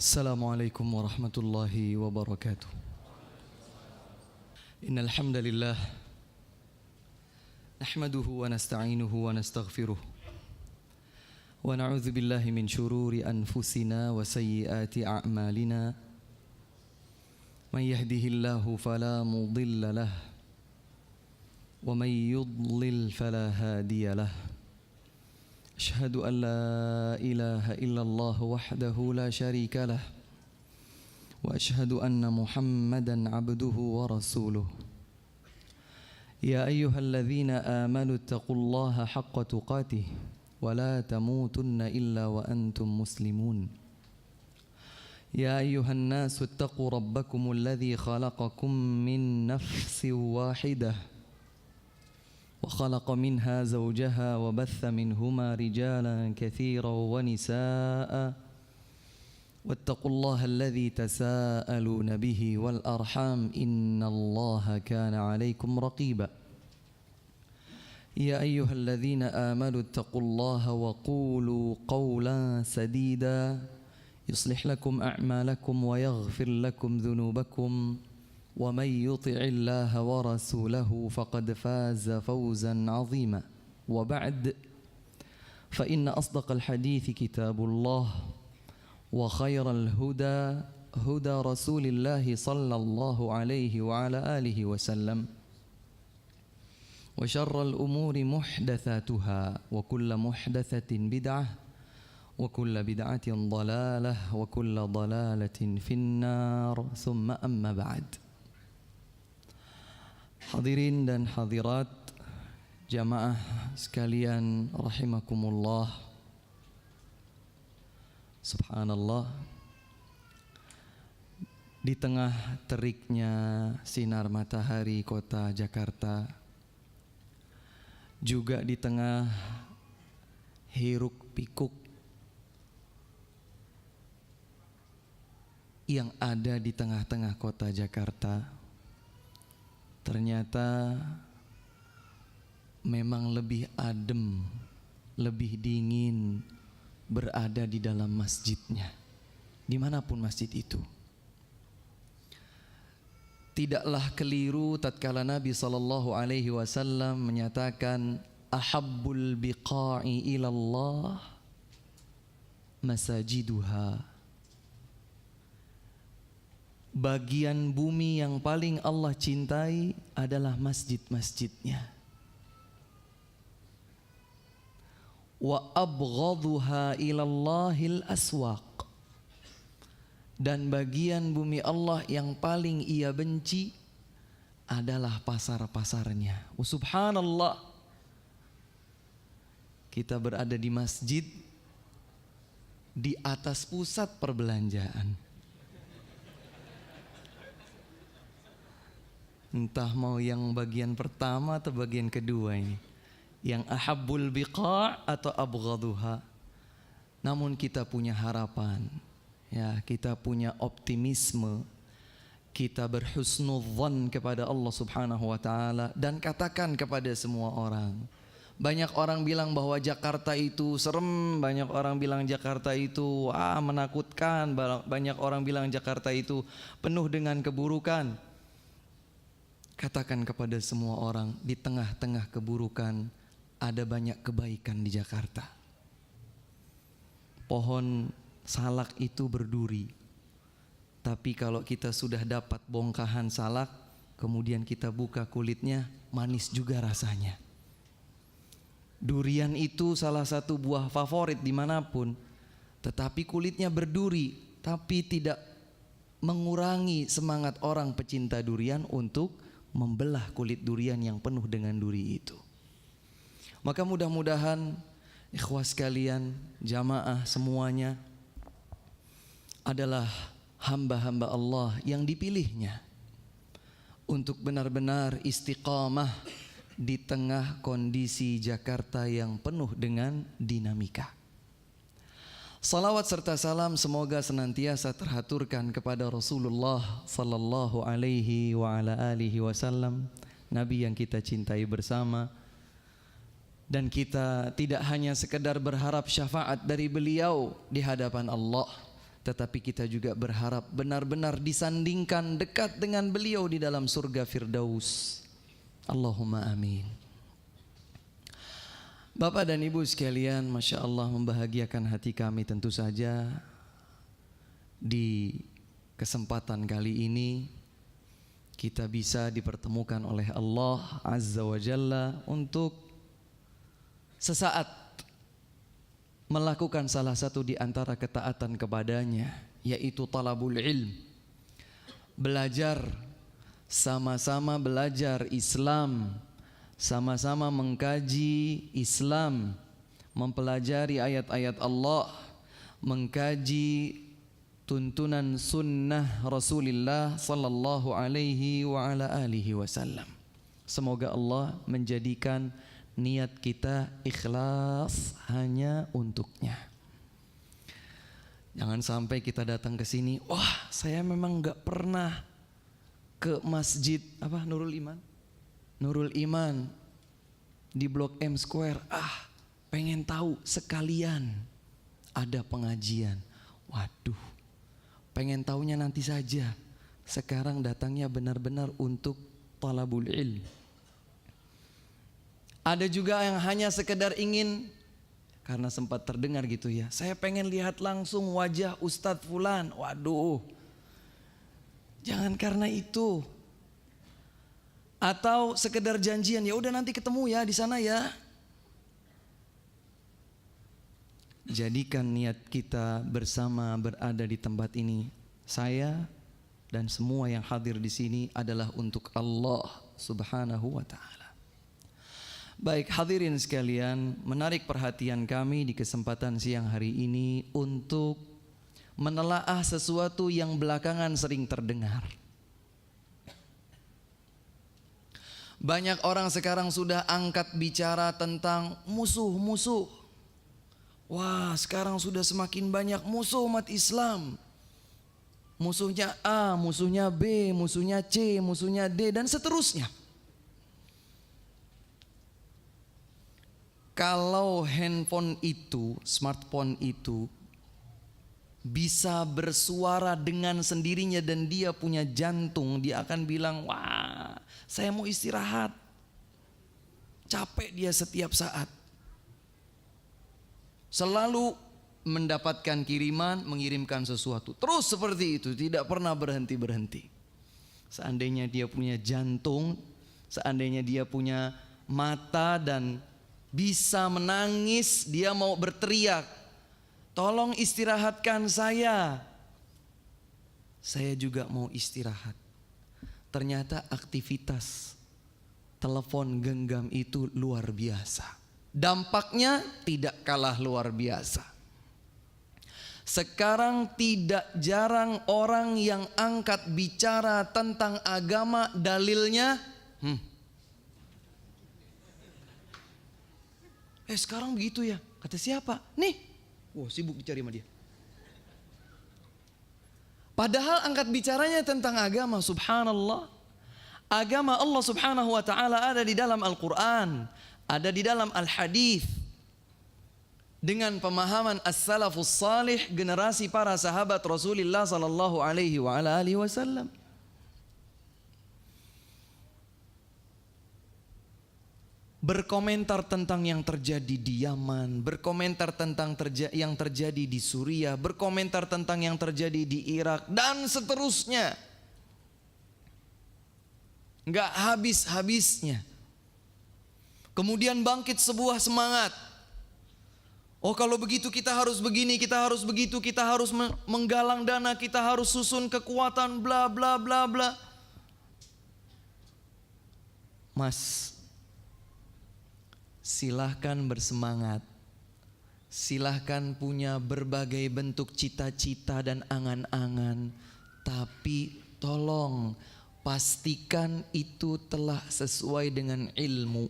Assalamualaikum warahmatullahi wabarakatuh. Innal hamdalillah nahmaduhu wa nasta'inuhu wa nastaghfiruh wa na'udzu billahi min shururi anfusina wa sayyiati a'malina. May yahdihillahu fala mudilla lah wa may yudlil fala hadiya lah. أشهد أن لا إله إلا الله وحده لا شريك له وأشهد أن محمدا عبده ورسوله يا أيها الذين آمنوا اتقوا الله حق تقاته ولا تموتن إلا وأنتم مسلمون يا أيها الناس اتقوا ربكم الذي خلقكم من نفس واحدة وخلق منها زوجها وبث منهما رجالا كثيرا ونساء واتقوا الله الذي تساءلون به والأرحام إن الله كان عليكم رقيبا يا أيها الذين آمنوا اتقوا الله وقولوا قولا سديدا يصلح لكم أعمالكم ويغفر لكم ذنوبكم ومن يطع الله ورسوله فقد فاز فوزا عظيما وبعد فإن أصدق الحديث كتاب الله وخير الهدى هدى رسول الله صلى الله عليه وعلى آله وسلم وشر الأمور محدثاتها وكل محدثة بدعة وكل بدعة ضلالة وكل ضلالة في النار ثم أما بعد. Hadirin dan hadirat jamaah sekalian rahimakumullah. Subhanallah, di tengah teriknya sinar matahari kota Jakarta, juga di tengah hiruk pikuk yang ada di tengah-tengah kota Jakarta, ternyata memang lebih adem, lebih dingin berada di dalam masjidnya, dimanapun masjid itu. Tidaklah keliru tatkala Nabi SAW menyatakan ahabbul biqa'i ilallah masajiduha. Bagian bumi yang paling Allah cintai adalah masjid-masjidnya. Wa abghaduha ilallahil aswaq. Dan bagian bumi Allah yang paling ia benci adalah pasar-pasarnya. Subhanallah. Kita berada di masjid di atas pusat perbelanjaan. Entah mau yang bagian pertama atau bagian kedua ini, yang ahabbul biqa' atau abghaduha. Namun kita punya harapan, ya, kita punya optimisme, kita berhusnudzan kepada Allah Subhanahu wa taala dan katakan kepada semua orang. Banyak orang bilang bahwa Jakarta itu serem, banyak orang bilang Jakarta itu menakutkan, banyak orang bilang Jakarta itu penuh dengan keburukan. Katakan kepada semua orang, di tengah-tengah keburukan ada banyak kebaikan di Jakarta. Pohon salak itu berduri, tapi kalau kita sudah dapat bongkahan salak, kemudian kita buka kulitnya, manis juga rasanya. Durian itu salah satu buah favorit dimanapun, tetapi kulitnya berduri, tapi tidak mengurangi semangat orang pecinta durian untuk membelah kulit durian yang penuh dengan duri itu. Maka mudah-mudahan ikhwah sekalian, jamaah semuanya adalah hamba-hamba Allah yang dipilihnya untuk benar-benar istiqamah di tengah kondisi Jakarta yang penuh dengan dinamika. Salawat serta salam semoga senantiasa terhaturkan kepada Rasulullah sallallahu alaihi wa ala alihi wasallam, Nabi yang kita cintai bersama. Dan kita tidak hanya sekedar berharap syafaat dari beliau di hadapan Allah, tetapi kita juga berharap benar-benar disandingkan dekat dengan beliau di dalam surga Firdaus. Allahumma amin. Bapak dan Ibu sekalian, Masya Allah, membahagiakan hati kami tentu saja di kesempatan kali ini kita bisa dipertemukan oleh Allah Azza wa Jalla untuk sesaat melakukan salah satu di antara ketaatan kepadanya, yaitu talabul ilm. Belajar, sama-sama belajar Islam, sama-sama mengkaji Islam, mempelajari ayat-ayat Allah, mengkaji tuntunan sunnah Rasulullah sallallahu alaihi wa ala alihi wasallam. Semoga Allah menjadikan niat kita ikhlas hanya untuknya. Jangan sampai kita datang ke sini, wah saya memang gak pernah ke masjid Nurul Iman di Blok M Square. Pengen tahu sekalian ada pengajian. Waduh, pengen taunya nanti saja. Sekarang datangnya benar-benar untuk talabul ilm. Ada juga yang hanya sekedar ingin, karena sempat terdengar gitu ya, saya pengen lihat langsung wajah Ustadz Fulan. Waduh, jangan karena itu. Atau sekedar janjian, ya udah nanti ketemu ya di sana ya. Jadikan niat kita bersama berada di tempat ini, saya dan semua yang hadir di sini adalah untuk Allah Subhanahu wa taala. Baik hadirin sekalian, menarik perhatian kami di kesempatan siang hari ini untuk menelaah sesuatu yang belakangan sering terdengar. Banyak orang sekarang sudah angkat bicara tentang musuh-musuh. Wah, sekarang sudah semakin banyak musuh umat Islam. Musuhnya A, musuhnya B, musuhnya C, musuhnya D, dan seterusnya. Kalau handphone itu, smartphone itu bisa bersuara dengan sendirinya dan dia punya jantung, dia akan bilang, wah saya mau istirahat. Capek dia setiap saat. Selalu mendapatkan kiriman, mengirimkan sesuatu. Terus seperti itu, tidak pernah berhenti-berhenti. Seandainya dia punya jantung, seandainya dia punya mata dan bisa menangis, dia mau berteriak, tolong istirahatkan saya. Saya juga mau istirahat. Ternyata aktivitas telepon genggam itu luar biasa. Dampaknya tidak kalah luar biasa. Sekarang tidak jarang orang yang angkat bicara tentang agama, dalilnya sekarang begitu ya, kata siapa? Nih, wah sibuk dicari sama dia. Padahal angkat bicaranya tentang agama, subhanallah. Agama Allah subhanahu wa ta'ala ada di dalam Al-Quran, ada di dalam Al-Hadith. Dengan pemahaman as-salafus salih, generasi para sahabat Rasulullah sallallahu alaihi wa ala alihi wasallam. Berkomentar tentang yang terjadi di Yaman, berkomentar tentang yang terjadi di Suriah, berkomentar tentang yang terjadi di Irak, dan seterusnya. Enggak habis-habisnya. Kemudian bangkit sebuah semangat. Oh kalau begitu kita harus begini, kita harus begitu, kita harus menggalang dana, kita harus susun kekuatan, bla bla bla bla. Mas, silahkan bersemangat. Silahkan punya berbagai bentuk cita-cita dan angan-angan. Tapi tolong pastikan itu telah sesuai dengan ilmu.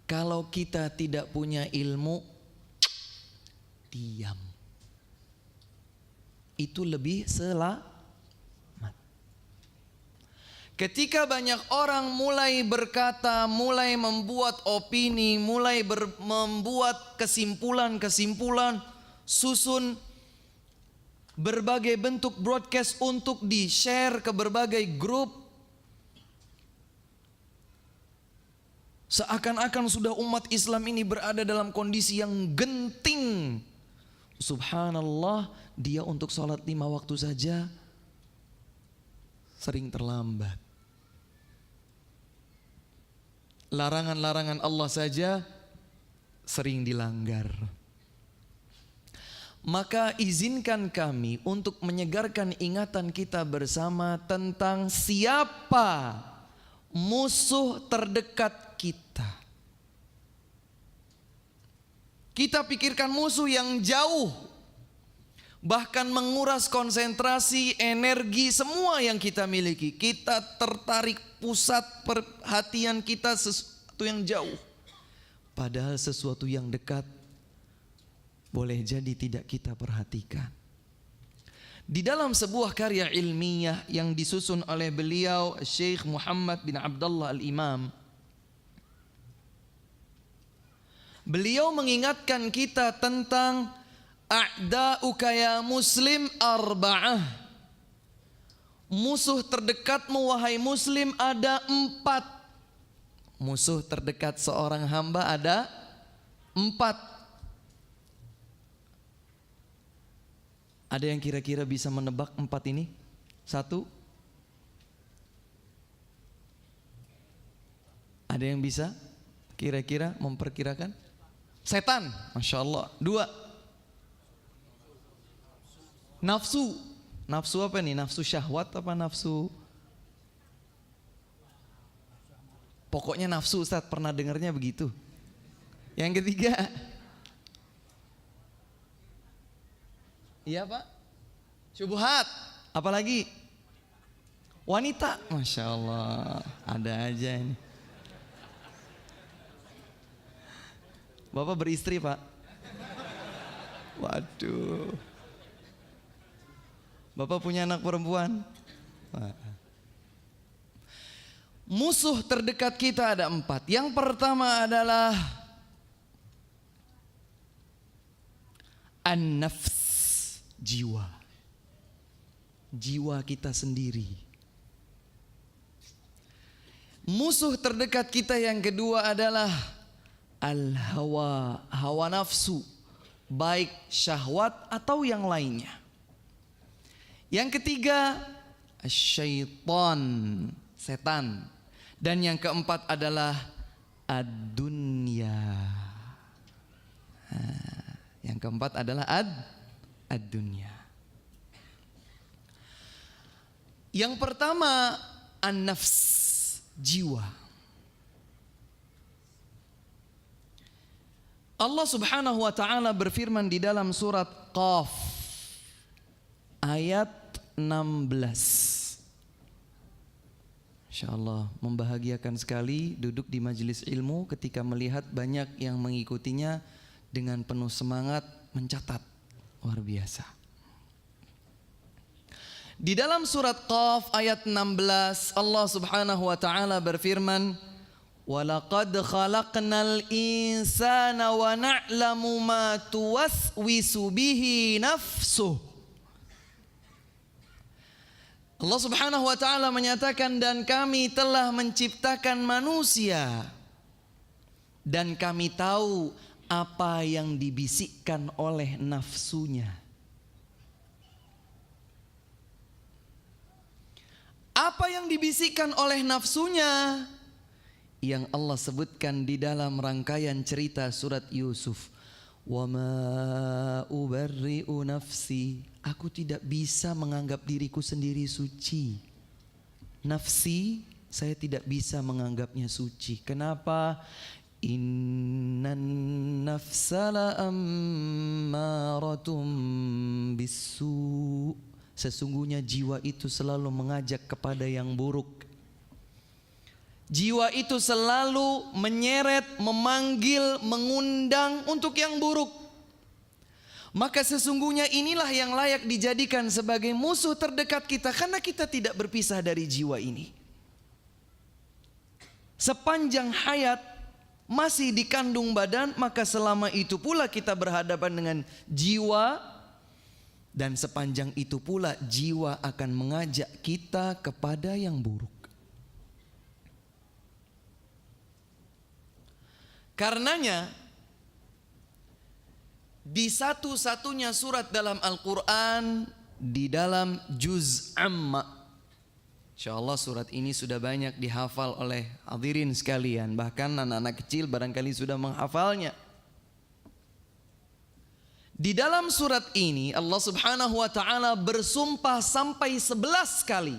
Kalau kita tidak punya ilmu, diam. Itu lebih selamat. Ketika banyak orang mulai berkata, mulai membuat opini, mulai membuat kesimpulan-kesimpulan, susun berbagai bentuk broadcast untuk di-share ke berbagai grup. Seakan-akan sudah umat Islam ini berada dalam kondisi yang genting. Subhanallah, dia untuk sholat 5 waktu saja sering terlambat. Larangan-larangan Allah saja sering dilanggar. Maka izinkan kami untuk menyegarkan ingatan kita bersama tentang siapa musuh terdekat kita. Kita pikirkan musuh yang jauh, bahkan menguras konsentrasi, energi, semua yang kita miliki. Kita tertarik, pusat perhatian kita sesuatu yang jauh. Padahal sesuatu yang dekat boleh jadi tidak kita perhatikan. Di dalam sebuah karya ilmiah yang disusun oleh beliau, Syekh Muhammad bin Abdullah Al-Imam, beliau mengingatkan kita tentang a'da'uka ya muslim arba'ah. Musuh terdekatmu wahai muslim ada 4. Musuh terdekat seorang hamba ada 4. Ada yang kira-kira bisa menebak 4 ini? 1. Ada yang bisa kira-kira memperkirakan? Setan, Masya Allah. 2. Nafsu. Nafsu apa nih? Nafsu syahwat apa nafsu? Pokoknya nafsu, Ustaz, pernah dengarnya begitu. Yang ketiga, iya Pak, syubhat. Apalagi? Wanita. Masya Allah, ada aja ini. Bapak beristri Pak? Waduh. Bapak punya anak perempuan? Musuh terdekat kita ada 4. Yang pertama adalah an-nafs, jiwa. Jiwa kita sendiri. Musuh terdekat kita yang kedua adalah al-hawa, hawa nafsu, baik syahwat atau yang lainnya. Yang ketiga, syaitan, setan. Dan yang keempat adalah ad-dunya. Yang keempat adalah ad-dunya. Yang pertama, an-nafs, jiwa. Allah Subhanahu wa taala berfirman di dalam surat Qaf ayat 16. Insyaallah membahagiakan sekali duduk di majelis ilmu ketika melihat banyak yang mengikutinya dengan penuh semangat mencatat. Luar biasa. Di dalam surat Qaf ayat 16 Allah Subhanahu wa taala berfirman, "Walaqad khalaqnal insana wa na'lamu ma tuwaswisu bihi nafsuh." Allah Subhanahu wa taala menyatakan, dan kami telah menciptakan manusia dan kami tahu apa yang dibisikkan oleh nafsunya. Apa yang dibisikkan oleh nafsunya yang Allah sebutkan di dalam rangkaian cerita surat Yusuf. Wa ma ubarri'u nafsi, aku tidak bisa menganggap diriku sendiri suci. Nafsi, saya tidak bisa menganggapnya suci. Kenapa? Innan nafsala ammaratum bisu. Sesungguhnya jiwa itu selalu mengajak kepada yang buruk. Jiwa itu selalu menyeret, memanggil, mengundang untuk yang buruk. Maka sesungguhnya inilah yang layak dijadikan sebagai musuh terdekat kita, karena kita tidak berpisah dari jiwa ini. Sepanjang hayat masih dikandung badan, maka selama itu pula kita berhadapan dengan jiwa. Dan sepanjang itu pula jiwa akan mengajak kita kepada yang buruk. Karenanya di satu-satunya surat dalam Al-Quran, di dalam juz Amma, insyaallah surat ini sudah banyak dihafal oleh hadirin sekalian, bahkan anak-anak kecil barangkali sudah menghafalnya. Di dalam surat ini Allah Subhanahu wa taala bersumpah sampai 11 kali.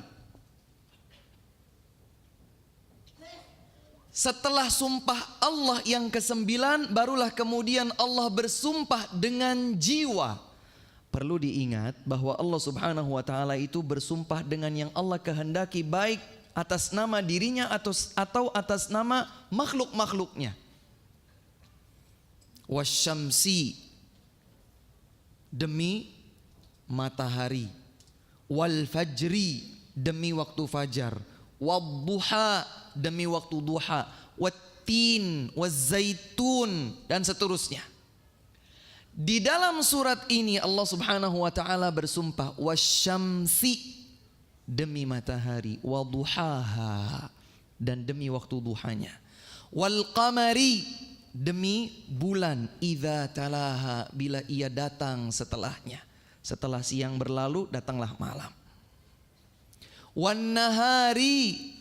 Setelah sumpah Allah yang ke-9, barulah kemudian Allah bersumpah dengan jiwa. Perlu diingat bahwa Allah Subhanahu wa taala itu bersumpah dengan yang Allah kehendaki, baik atas nama dirinya atau atas nama makhluk-makhluknya. Wasyamsi, demi matahari. Wal fajri, demi waktu fajar. Wadduha, demi waktu duha. Wattin, wazzaitun, dan seterusnya. Di dalam surat ini Allah Subhanahu wa taala bersumpah wasyamsi, demi matahari, waduhaha, dan demi waktu duhanya. Wal qamari, demi bulan, idza talaha, bila ia datang setelahnya. Setelah siang berlalu datanglah malam. Wan nahari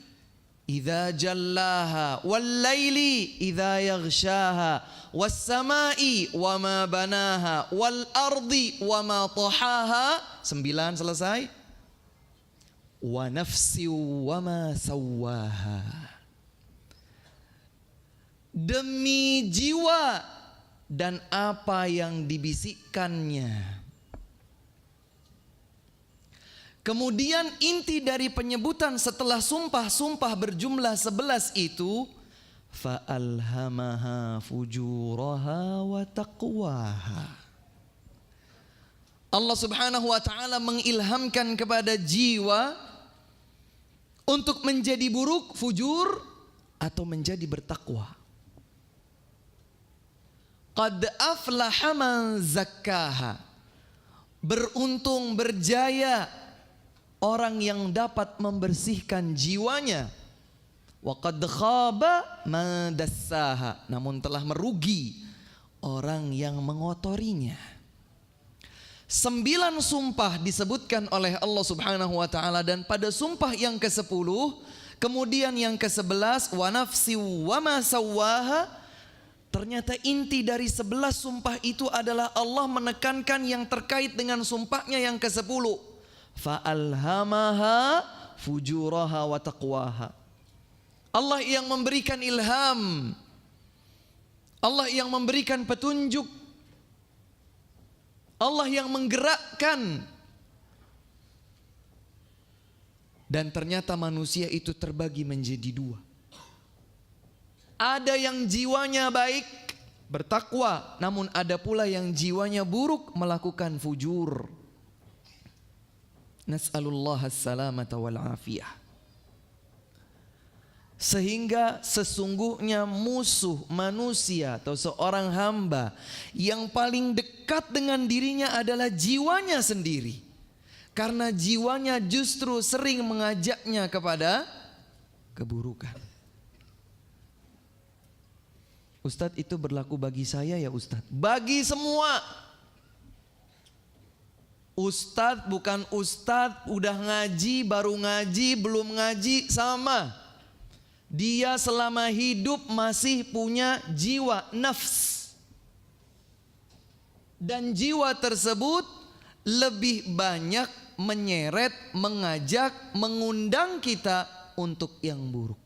idza jallaha, wal laili idza yaghshaha, was samai wama banaha, wal ardi wama tahaha. 9 selesai. Wa nafsi wama sawwaha, demi jiwa dan apa yang dibisikkannya. Kemudian inti dari penyebutan setelah sumpah-sumpah berjumlah 11 itu, fa'alhamaha fujuraha wa taqwaha. Allah Subhanahu wa taala mengilhamkan kepada jiwa untuk menjadi buruk, fujur, atau menjadi bertakwa. Qad aflaha man zakkaha, beruntung, berjaya orang yang dapat membersihkan jiwanya. Wa qad khaba man dassaha, namun telah merugi orang yang mengotorinya. 9 sumpah disebutkan oleh Allah Subhanahu wa taala, dan pada sumpah yang ke-10, kemudian yang ke-11, wa nafsi wa ma sawwaha, ternyata inti dari 11 sumpah itu adalah Allah menekankan yang terkait dengan sumpahnya yang ke-10. Fa'alhamaha fujuraha wa taqwaha. Allah yang memberikan ilham, Allah yang memberikan petunjuk, Allah yang menggerakkan. Dan ternyata manusia itu terbagi menjadi 2. Ada yang jiwanya baik, bertakwa, namun ada pula yang jiwanya buruk, melakukan fujur. Nas'alullah as-salamata wal afiyah. Sehingga sesungguhnya musuh manusia atau seorang hamba yang paling dekat dengan dirinya adalah jiwanya sendiri. Karena jiwanya justru sering mengajaknya kepada keburukan. Ustadz, itu berlaku bagi saya ya Ustadz? Bagi semua. Ustadz bukan ustadz, udah ngaji, baru ngaji, belum ngaji, sama. Dia selama hidup masih punya jiwa, nafs. Dan jiwa tersebut lebih banyak menyeret, mengajak, mengundang kita untuk yang buruk.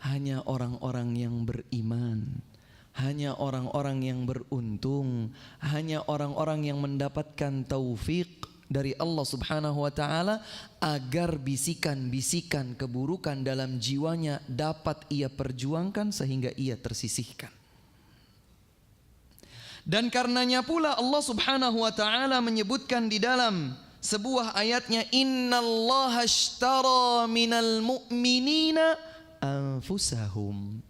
Hanya orang-orang yang beriman, hanya orang-orang yang beruntung, hanya orang-orang yang mendapatkan taufik dari Allah Subhanahu wa taala agar bisikan-bisikan keburukan dalam jiwanya dapat ia perjuangkan sehingga ia tersisihkan. Dan karenanya pula Allah Subhanahu wa taala menyebutkan di dalam sebuah ayatnya, innallaha ashtara minal mu'minina anfusahum.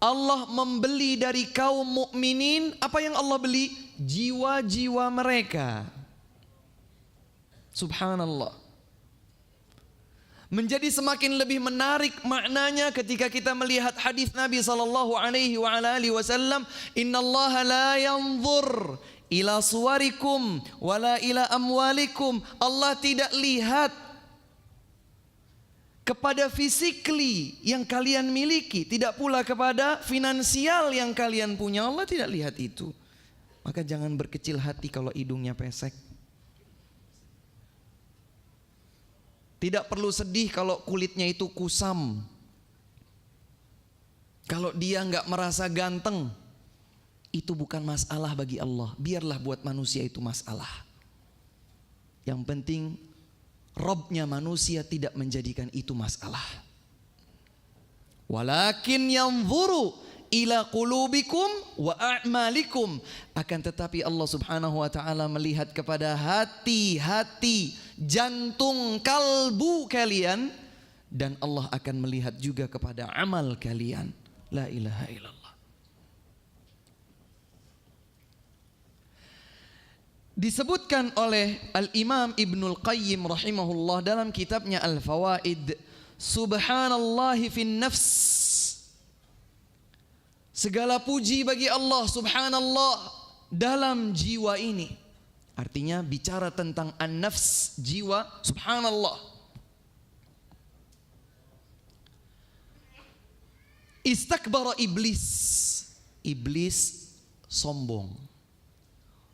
Allah membeli dari kaum mukminin, apa yang Allah beli? jiwa-jiwa mereka. Subhanallah. Menjadi semakin lebih menarik maknanya ketika kita melihat hadis Nabi sallallahu alaihi wasallam, "Innallaha la yanzur ila suwarikum wala ila amwalikum." Allah tidak lihat kepada physically yang kalian miliki, tidak pula kepada finansial yang kalian punya. Allah tidak lihat itu. Maka jangan berkecil hati kalau hidungnya pesek. Tidak perlu sedih kalau kulitnya itu kusam. Kalau dia nggak merasa ganteng, itu bukan masalah bagi Allah. Biarlah buat manusia itu masalah. Yang penting Robnya manusia tidak menjadikan itu masalah. Walakin yanzuru ila qulubikum wa a'malikum. Akan tetapi Allah subhanahu wa ta'ala melihat kepada hati-hati, jantung, kalbu kalian. Dan Allah akan melihat juga kepada amal kalian. La ilaha illallah. Disebutkan oleh Al-Imam Ibnul Qayyim rahimahullah dalam kitabnya Al-Fawaid, subhanallahi fin nafs. Segala puji bagi Allah subhanallah dalam jiwa ini. Artinya bicara tentang an-nafs, jiwa, subhanallah. Istakbara iblis. Iblis sombong.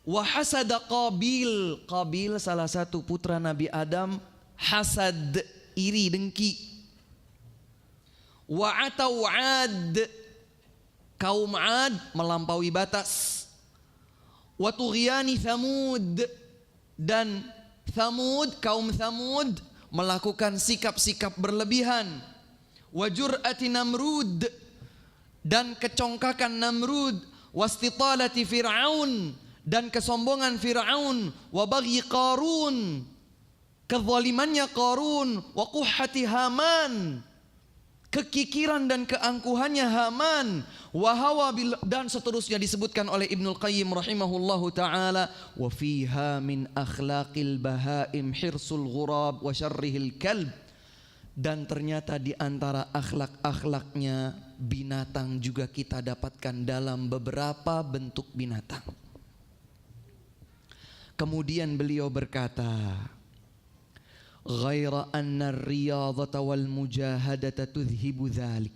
Wa hasada Qabil. Qabil salah satu putra Nabi Adam, hasad, iri, dengki. Wa atau Ad. Kaum Ad melampaui batas. Wa tughyani Thamud. Dan Thamud, kaum Thamud melakukan sikap-sikap berlebihan. Wa jur'ati Namrud. Dan kecongkakan Namrud. Wastitalati Fir'aun. Dan kesombongan Fir'aun. Wa baghi Qarun. Kezalimannya Qarun. Wa quhhati Haman. Kekikiran dan keangkuhannya Haman. Wa hawa dan seterusnya disebutkan oleh Ibnul Qayyim rahimahullahu ta'ala. Wa fiha min akhlaqil bahaim hirsul ghurab wa syarrihil kalb. Dan ternyata di antara akhlak-akhlaknya binatang juga kita dapatkan dalam beberapa bentuk binatang. Kemudian beliau berkata, ghaira anna ar-riyadhata wal mujahadata tudhibu dhalik.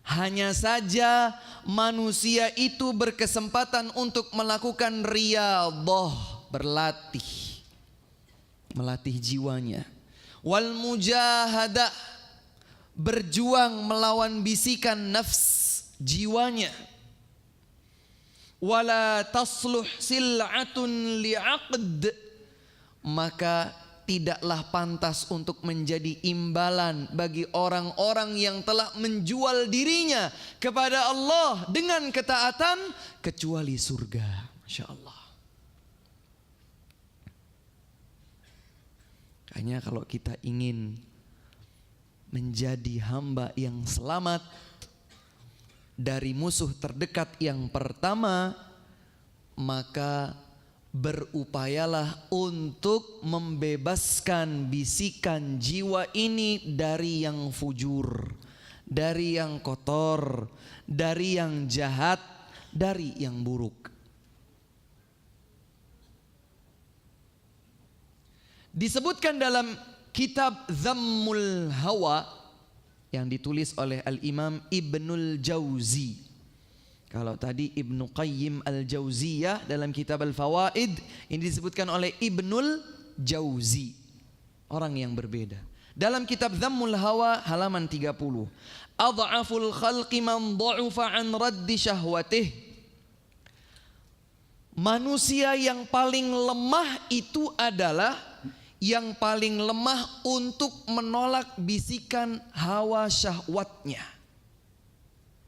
Hanya saja manusia itu berkesempatan untuk melakukan riyadhah, berlatih, melatih jiwanya. Wal mujahadah, berjuang melawan bisikan nafs, jiwanya. Wala tasluh sil'atun li'aqd, maka tidaklah pantas untuk menjadi imbalan bagi orang-orang yang telah menjual dirinya kepada Allah dengan ketaatan kecuali surga. Masya Allah. Kayaknya kalau kita ingin menjadi hamba yang selamat dari musuh terdekat yang pertama, maka berupayalah untuk membebaskan bisikan jiwa ini dari yang fujur, dari yang kotor, dari yang jahat, dari yang buruk. Disebutkan dalam kitab Zammul Hawa yang ditulis oleh Al-Imam Ibnul Jauzi. Kalau tadi Ibnu Qayyim Al-Jauziyah dalam kitab Al-Fawaid, ini disebutkan oleh Ibnul Jauzi. Orang yang berbeda. Dalam kitab Zammul Hawa halaman 30. Adhaful khalqi man dha'ufa an raddi syahwatih. Manusia yang paling lemah itu adalah yang paling lemah untuk menolak bisikan hawa syahwatnya.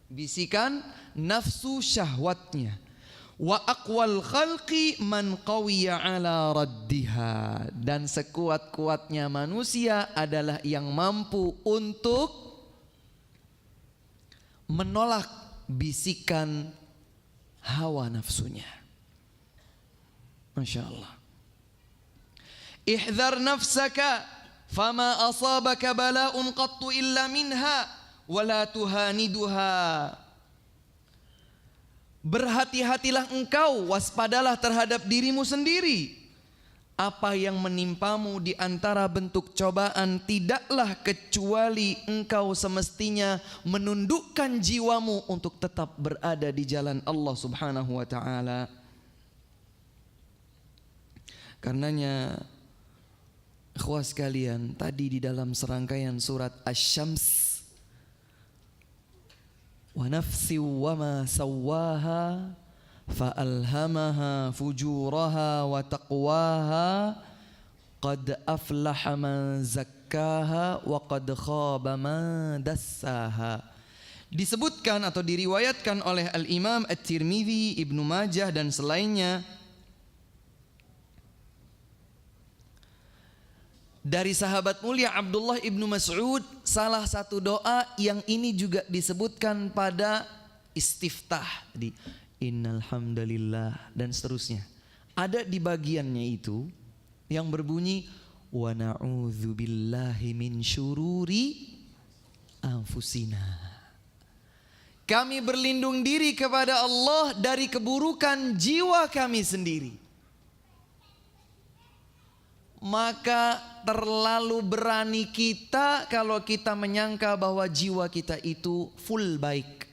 Bisikan nafsu syahwatnya. Wa aqwal khalqi man qawiya ala raddiha. Dan sekuat-kuatnya manusia adalah yang mampu untuk menolak bisikan hawa nafsunya. Masya Allah. Ihdhar nafsaka fama asabaka bala'un qattu illa minha wala tuhaniduha. Berhati-hatilah engkau, waspadalah terhadap dirimu sendiri. Apa yang menimpamu di antara bentuk cobaan tidaklah kecuali engkau semestinya menundukkan jiwamu untuk tetap berada di jalan Allah Subhanahu wa taala. Karenanya ikhwah sekalian, tadi di dalam serangkaian surat Asy-Syams, wa nafsi wa ma sawwaha فألهمها فجورها وتقواها قد أفلح من زكاها وقد خاب من دساها. Disebutkan atau diriwayatkan oleh Al-Imam At-Tirmidzi, Ibnu Majah dan selainnya dari sahabat mulia Abdullah ibnu Mas'ud, salah satu doa yang ini juga disebutkan pada istiftah tadi, innal hamdalillah dan seterusnya. Ada di bagiannya itu yang berbunyi wa na'udzubillahi min syururi anfusina. Kami berlindung diri kepada Allah dari keburukan jiwa kami sendiri. Maka terlalu berani kita kalau kita menyangka bahwa jiwa kita itu full baik.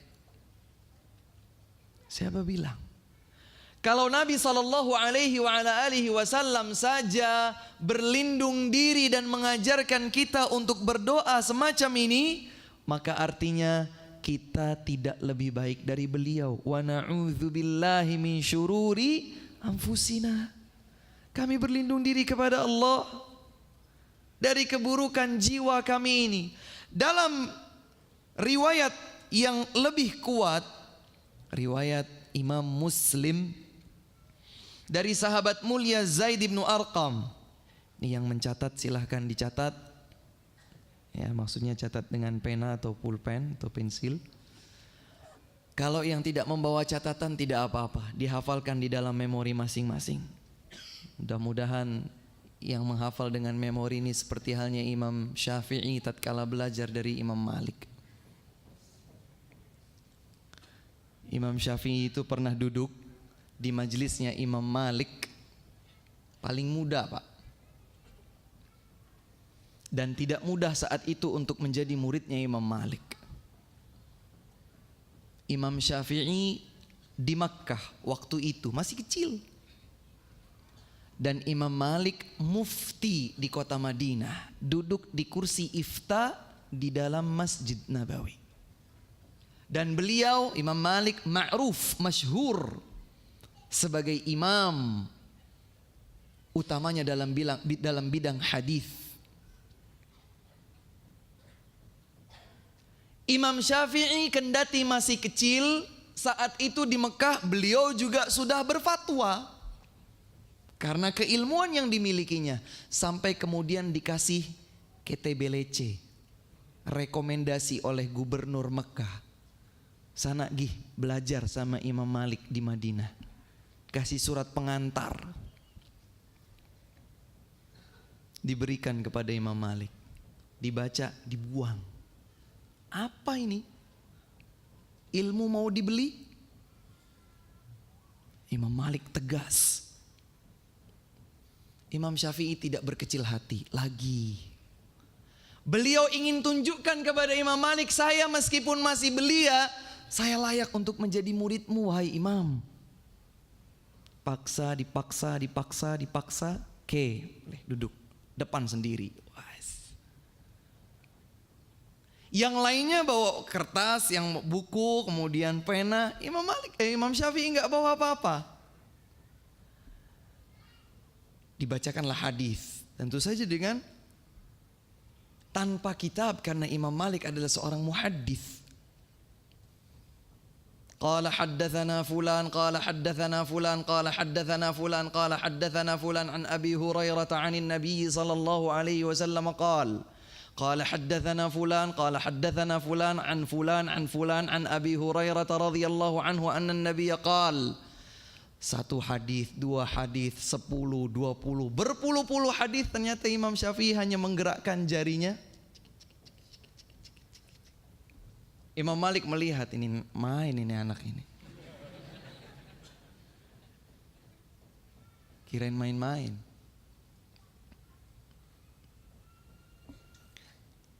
Siapa bilang? Kalau Nabi SAW saja berlindung diri dan mengajarkan kita untuk berdoa semacam ini, maka artinya kita tidak lebih baik dari beliau. Wa na'udzubillahi min syururi anfusina. Kami berlindung diri kepada Allah dari keburukan jiwa kami ini. Dalam riwayat yang lebih kuat, riwayat Imam Muslim dari sahabat mulia Zaid bin Arqam. Ini yang mencatat silahkan dicatat. Ya, maksudnya catat dengan pena atau pulpen atau pensil. Kalau yang tidak membawa catatan tidak apa-apa, dihafalkan di dalam memori masing-masing. Mudah-mudahan yang menghafal dengan memori ini seperti halnya Imam Syafi'i tatkala belajar dari Imam Malik. Imam Syafi'i itu pernah duduk di majelisnya Imam Malik, paling muda Pak. Dan tidak mudah saat itu untuk menjadi muridnya Imam Malik. Imam Syafi'i di Makkah waktu itu masih kecil. Dan Imam Malik mufti di kota Madinah, duduk di kursi ifta di dalam Masjid Nabawi. Dan beliau Imam Malik ma'ruf, masyhur sebagai imam utamanya dalam bidang hadis. Imam Syafi'i kendati masih kecil saat itu di Mekah, beliau juga sudah berfatwa karena keilmuan yang dimilikinya, sampai kemudian dikasih KTBLC, rekomendasi oleh gubernur Mekah. Sana gih belajar sama Imam Malik di Madinah. Kasih surat pengantar, diberikan kepada Imam Malik. Dibaca, dibuang. Apa ini? Ilmu mau dibeli? Imam Malik tegas. Imam Syafi'i tidak berkecil hati lagi. Beliau ingin tunjukkan kepada Imam Malik, saya meskipun masih belia, saya layak untuk menjadi muridmu wahai Imam. Paksa, dipaksa. Oke, boleh duduk depan sendiri. Yang lainnya bawa kertas, yang buku, kemudian pena. Imam Syafi'i enggak bawa apa-apa. Dibacakanlah hadis, tentu saja dengan tanpa kitab, karena Imam Malik adalah seorang muhaddits. Qala haddatsana fulan qala haddatsana fulan qala haddatsana fulan qala haddatsana fulan an Abi Hurairah 'anil Nabi sallallahu alaihi wasallam qala haddatsana fulan qala haddatsana fulan an fulan an Abi Hurairah radhiyallahu anhu anna an-nabiy qala Satu hadis, dua hadis, 10, 20, berpuluh-puluh hadis. Ternyata Imam Syafi'i hanya menggerakkan jarinya. Imam Malik melihat, ini main ini anak ini. Kirain main-main.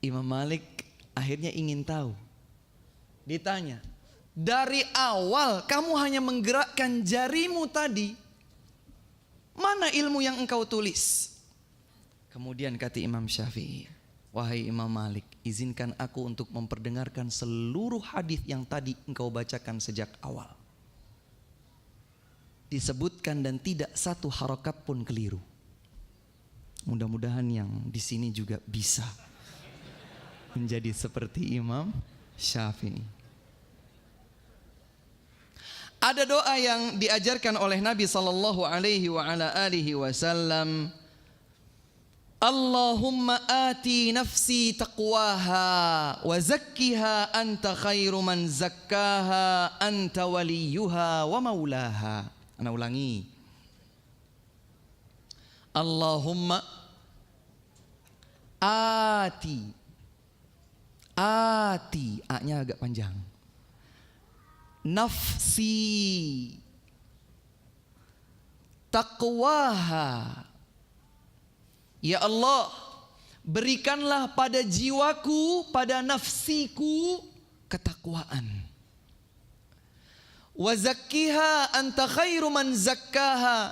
Imam Malik akhirnya ingin tahu. Ditanya, dari awal kamu hanya menggerakkan jarimu tadi, mana ilmu yang engkau tulis? Kemudian kata Imam Syafi'i, wahai Imam Malik, izinkan aku untuk memperdengarkan seluruh hadis yang tadi engkau bacakan sejak awal. Disebutkan dan tidak satu harokat pun keliru. Mudah-mudahan yang di sini juga bisa menjadi seperti Imam Syafi'i. Ada doa yang diajarkan oleh Nabi sallallahu alaihi wa ala alihi wasallam. Allahumma ati nafsi taqwaha wa zakkiha anta khairu man zakkaha anta waliyuha wa maulaha. Ana ulangi. Allahumma ati. A-nya agak panjang. Nafsi taqwaha. Ya Allah, berikanlah pada jiwaku, pada nafsiku ketakwaan. Wa zakkiha anta khairu man zakkaha.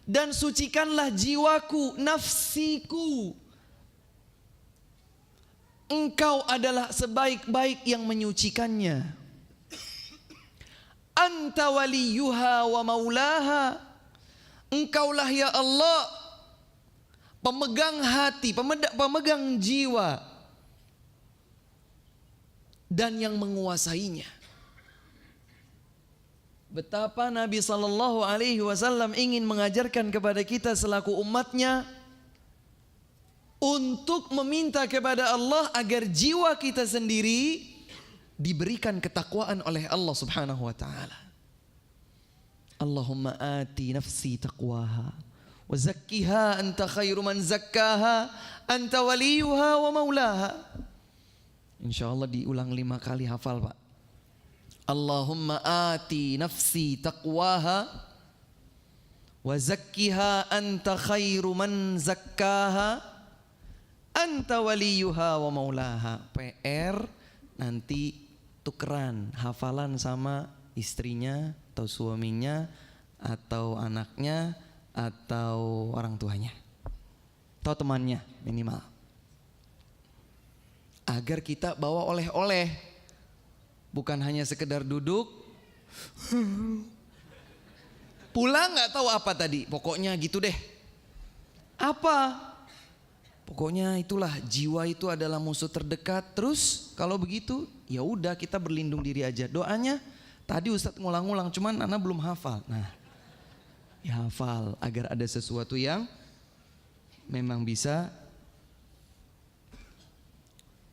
Dan sucikanlah jiwaku, nafsiku. Engkau adalah sebaik-baik yang menyucikannya. Anta waliyuha wa maulaha. Engkaulah ya Allah pemegang hati, pemegang jiwa dan yang menguasainya. Betapa Nabi sallallahu alaihi wasallam ingin mengajarkan kepada kita selaku umatnya untuk meminta kepada Allah agar jiwa kita sendiri diberikan ketakwaan oleh Allah Subhanahu wa taala. Allahumma ati nafsi taqwaha wa zakkiha anta khairu man zakkaha anta waliyuha wa maulaha. Insyaallah diulang 5 kali, hafal Pak. Allahumma ati nafsi taqwaha wa zakkiha anta khairu man zakkaha anta waliyuha wa maulaha. PR nanti tukeran hafalan sama istrinya atau suaminya atau anaknya atau orang tuanya atau temannya minimal, agar kita bawa oleh-oleh, bukan hanya sekedar duduk pulang nggak tahu apa tadi, pokoknya gitu deh. Apa? Pokoknya itulah, jiwa itu adalah musuh terdekat. Terus kalau begitu ya udah kita berlindung diri aja. Doanya tadi Ustadz ngulang-ngulang, cuman Ana belum hafal. Nah, ya hafal agar ada sesuatu yang memang bisa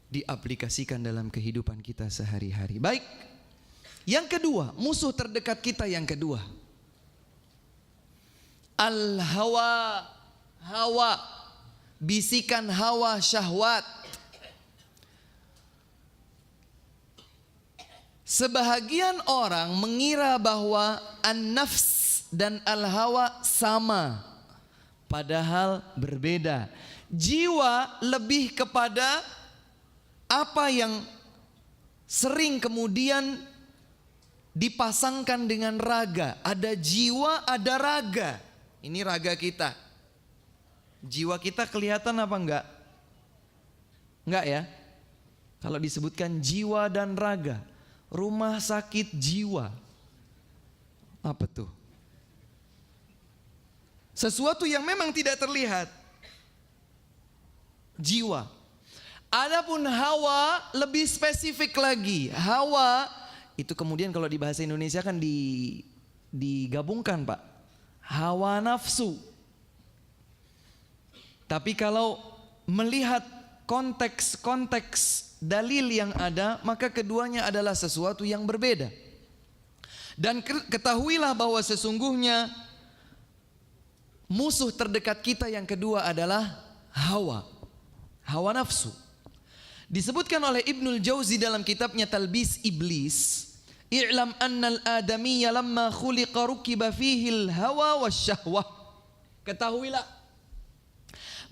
diaplikasikan dalam kehidupan kita sehari-hari. Baik. Yang kedua, musuh terdekat kita yang kedua. Al-hawa. Hawa. Bisikan hawa syahwat. Sebahagian orang mengira bahwa an-nafs dan al-hawa sama, padahal berbeda. Jiwa lebih kepada apa yang sering kemudian dipasangkan dengan raga. Ada jiwa, ada raga. Ini raga kita. Jiwa kita kelihatan apa enggak? Enggak ya? Kalau disebutkan jiwa dan raga, rumah sakit jiwa, apa tuh? Sesuatu yang memang tidak terlihat. Jiwa. Adapun hawa lebih spesifik lagi. Hawa itu kemudian kalau di bahasa Indonesia kan digabungkan Pak. Hawa nafsu. Tapi kalau melihat konteks dalil yang ada, maka keduanya adalah sesuatu yang berbeda. Dan ketahuilah bahwa sesungguhnya musuh terdekat kita yang kedua adalah hawa nafsu. Disebutkan oleh Ibnul Jauzi dalam kitabnya Talbis Iblis, "I'lam annal adamiyya lamma khuliqa rukiba fihil hawa wasyahwah." Ketahuilah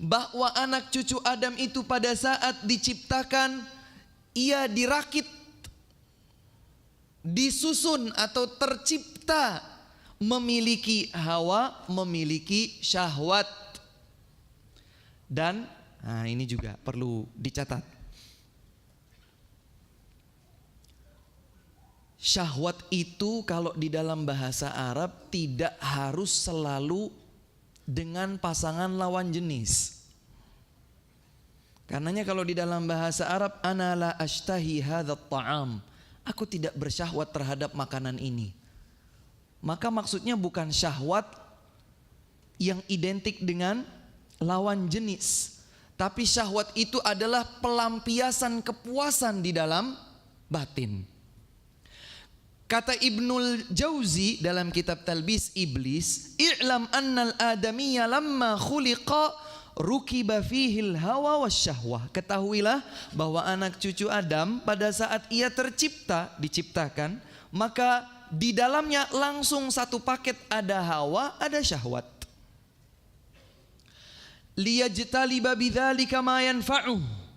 bahwa anak cucu Adam itu pada saat diciptakan, ia dirakit, disusun atau tercipta memiliki hawa, memiliki syahwat. Dan ini juga perlu dicatat. Syahwat itu kalau di dalam bahasa Arab tidak harus selalu dengan pasangan lawan jenis. Karenanya kalau di dalam bahasa Arab, ana la ashtahi hadzal ta'am, aku tidak bersyahwat terhadap makanan ini, maka maksudnya bukan syahwat yang identik dengan lawan jenis, tapi syahwat itu adalah pelampiasan kepuasan di dalam batin. Kata Ibnul Jauzi dalam kitab Talbis Iblis, "I'lam annal adamiyya lamma khuliqa rukiba fihil hawa wasyahwah." Ketahuilah bahwa anak cucu Adam pada saat ia diciptakan, maka di dalamnya langsung satu paket, ada hawa, ada syahwat. Liyajtaliba bidzalika ma yanfa'uh.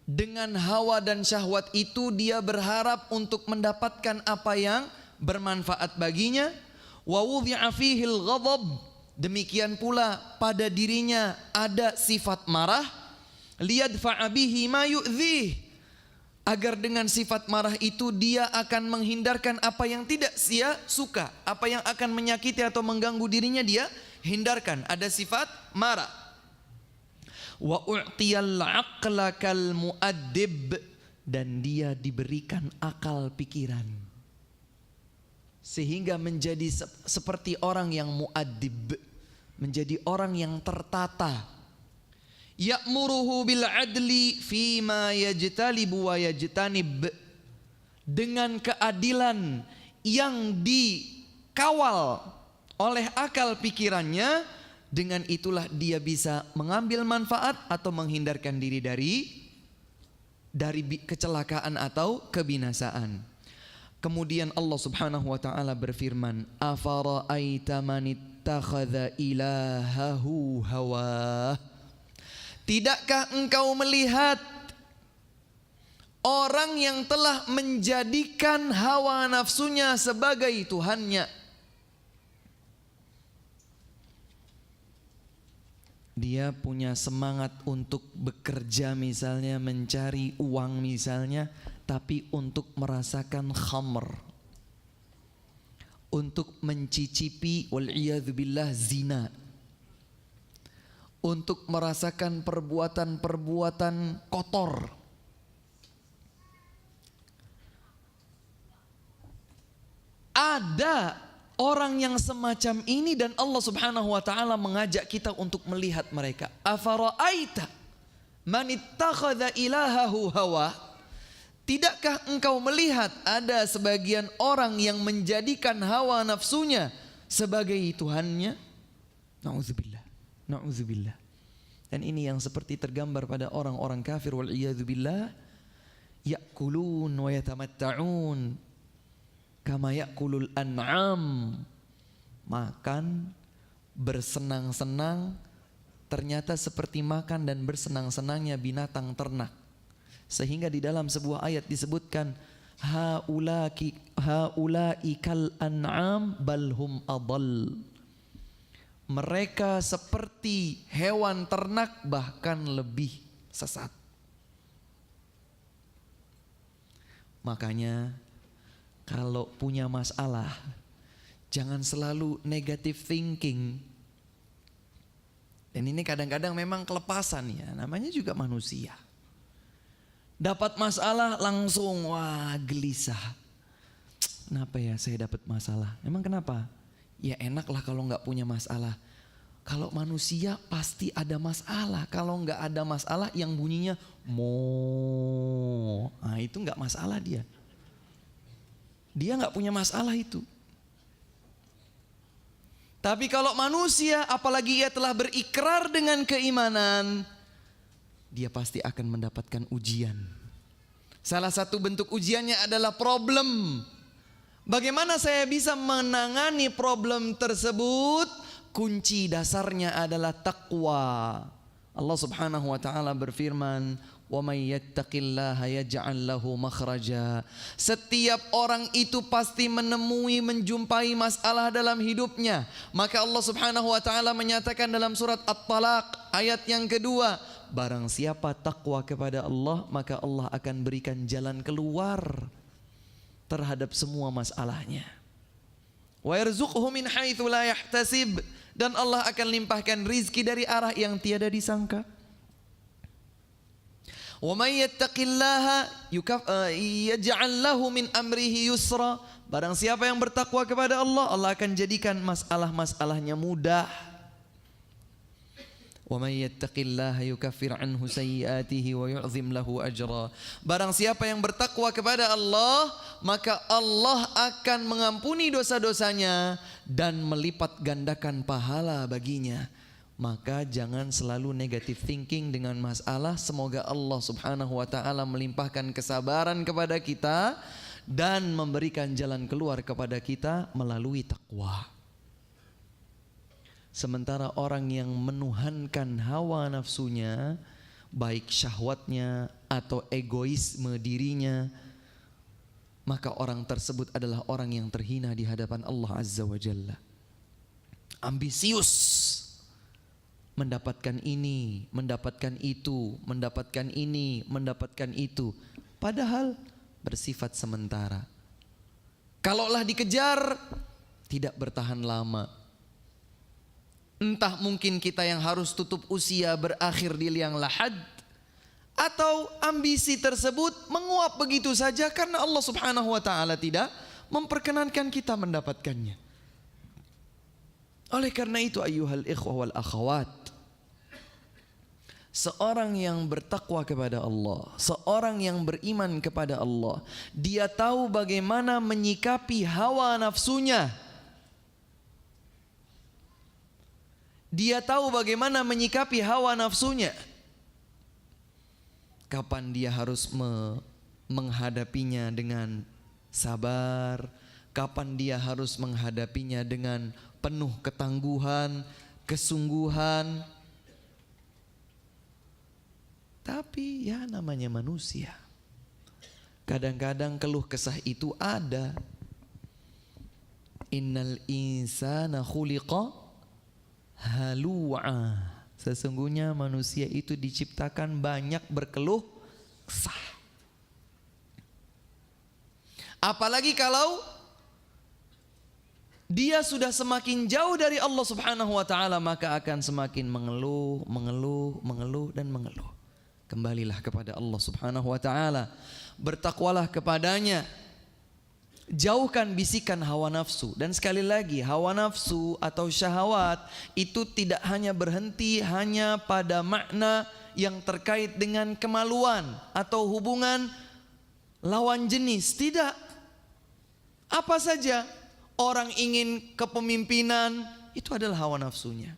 Dengan hawa dan syahwat itu dia berharap untuk mendapatkan apa yang bermanfaat baginya. Wa wudhi'a fihil ghadab. Demikian pula pada dirinya ada sifat marah. Liyadfa'a bihi ma yu'dhih. Agar dengan sifat marah itu dia akan menghindarkan apa yang tidak dia suka, apa yang akan menyakiti atau mengganggu dirinya dia hindarkan. Ada sifat marah. Wa u'tiyal aqla kal mu'addib, dan dia diberikan akal pikiran sehingga menjadi seperti orang yang mu'addib, menjadi orang yang tertata. Ya'muruhu bil adli fima yajtalibu wa yajtanib, dengan keadilan yang dikawal oleh akal pikirannya. Dengan itulah dia bisa mengambil manfaat atau menghindarkan diri dari kecelakaan atau kebinasaan. Kemudian Allah Subhanahu wa taala berfirman, "Afara'aita man ittakhadha ilahahu hawa." Tidakkah engkau melihat orang yang telah menjadikan hawa nafsunya sebagai Tuhannya? Dia punya semangat untuk bekerja misalnya, mencari uang misalnya, tapi untuk merasakan khamr, untuk mencicipi wal'iyadzubillah zina, untuk merasakan perbuatan-perbuatan kotor. Ada orang yang semacam ini dan Allah Subhanahu wa taala mengajak kita untuk melihat mereka. Afara'aita man ittakhadha ilahahu hawa. Tidakkah engkau melihat ada sebagian orang yang menjadikan hawa nafsunya sebagai Tuhannya? Na'udzubillah. Na'udzubillah. Dan ini yang seperti tergambar pada orang-orang kafir wal iyadzubillah. Ya'kulun wa yatamatta'un kama ya'kulul an'am, makan, bersenang-senang, ternyata seperti makan dan bersenang-senangnya binatang ternak. Sehingga di dalam sebuah ayat disebutkan, haula'i kal an'am balhum adall. Mereka seperti hewan ternak, bahkan lebih sesat. Makanya kalau punya masalah, jangan selalu negative thinking. Dan ini kadang-kadang memang kelepasan ya, namanya juga manusia. Dapat masalah langsung, wah gelisah. Kenapa ya saya dapat masalah? Emang kenapa? Ya enak lah kalau nggak punya masalah. Kalau manusia pasti ada masalah. Kalau nggak ada masalah yang bunyinya mo, nah itu nggak masalah dia. Dia nggak punya masalah itu. Tapi kalau manusia, apalagi ia telah berikrar dengan keimanan, dia pasti akan mendapatkan ujian. Salah satu bentuk ujiannya adalah problem. Bagaimana saya bisa menangani problem tersebut? Kunci dasarnya adalah taqwa. Allah Subhanahu wa taala berfirman, "Wa may yattaqillaha yaj'al lahu makhraja." Setiap orang itu pasti menjumpai masalah dalam hidupnya. Maka Allah Subhanahu wa taala menyatakan dalam surat At-Talaq ayat yang kedua, barang siapa takwa kepada Allah, maka Allah akan berikan jalan keluar terhadap semua masalahnya. Wa yarzuqhu min haitsu la yahtasib, dan Allah akan limpahkan rizki dari arah yang tiada disangka. Wa may yattaqillaha yaj'al lahu min amrihi yusra. Barang siapa yang bertakwa kepada Allah, Allah akan jadikan masalah-masalahnya mudah. Wa may yattaqillaha yukaffir anhu sayyi'atihi wa yu'zim lahu ajra. Barang siapa yang bertakwa kepada Allah, maka Allah akan mengampuni dosa-dosanya dan melipat gandakan pahala baginya. Maka jangan selalu negative thinking dengan masalah. Semoga Allah Subhanahu wa taala melimpahkan kesabaran kepada kita dan memberikan jalan keluar kepada kita melalui takwa. Sementara orang yang menuhankan hawa nafsunya, baik syahwatnya atau egoisme dirinya, maka orang tersebut adalah orang yang terhina di hadapan Allah Azza wa Jalla. Ambisius, mendapatkan ini, mendapatkan itu, mendapatkan ini, mendapatkan itu, padahal bersifat sementara. Kalaulah dikejar, tidak bertahan lama. Entah mungkin kita yang harus tutup usia berakhir di liang lahat, atau ambisi tersebut menguap begitu saja karena Allah Subhanahu wa taala tidak memperkenankan kita mendapatkannya. Oleh karena itu ayyuhal ikhwah wal akhawat, seorang yang bertakwa kepada Allah, seorang yang beriman kepada Allah, dia tahu bagaimana menyikapi hawa nafsunya. Dia tahu bagaimana menyikapi hawa nafsunya. Kapan dia harus menghadapinya dengan sabar, kapan dia harus menghadapinya dengan penuh ketangguhan, kesungguhan. Tapi ya namanya manusia, kadang-kadang keluh kesah itu ada. Innal insana khuliqa halu'a. Sesungguhnya manusia itu diciptakan banyak berkeluh kesah. Apalagi kalau dia sudah semakin jauh dari Allah Subhanahu wa taala, maka akan semakin mengeluh, dan mengeluh. Kembalilah kepada Allah Subhanahu wa taala, bertakwalah kepadanya. Jauhkan bisikan hawa nafsu. Dan sekali lagi, hawa nafsu atau syahwat itu tidak hanya berhenti hanya pada makna yang terkait dengan kemaluan atau hubungan lawan jenis. Tidak. Apa saja, orang ingin kepemimpinan, itu adalah hawa nafsunya.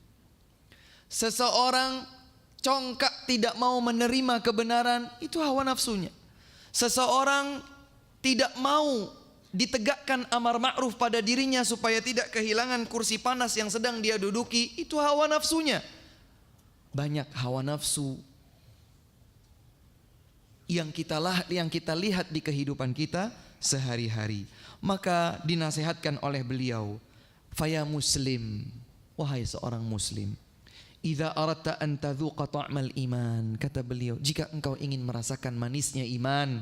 Seseorang congkak tidak mau menerima kebenaran, itu hawa nafsunya. Seseorang tidak mau ditegakkan amar ma'ruf pada dirinya supaya tidak kehilangan kursi panas yang sedang dia duduki, itu hawa nafsunya. Banyak hawa nafsu yang kita lihat di kehidupan kita sehari-hari. Maka dinasihatkan oleh beliau, faya muslim, wahai seorang muslim, idza aradta an tadzuqa ta'mal iman, kata beliau, jika engkau ingin merasakan manisnya iman,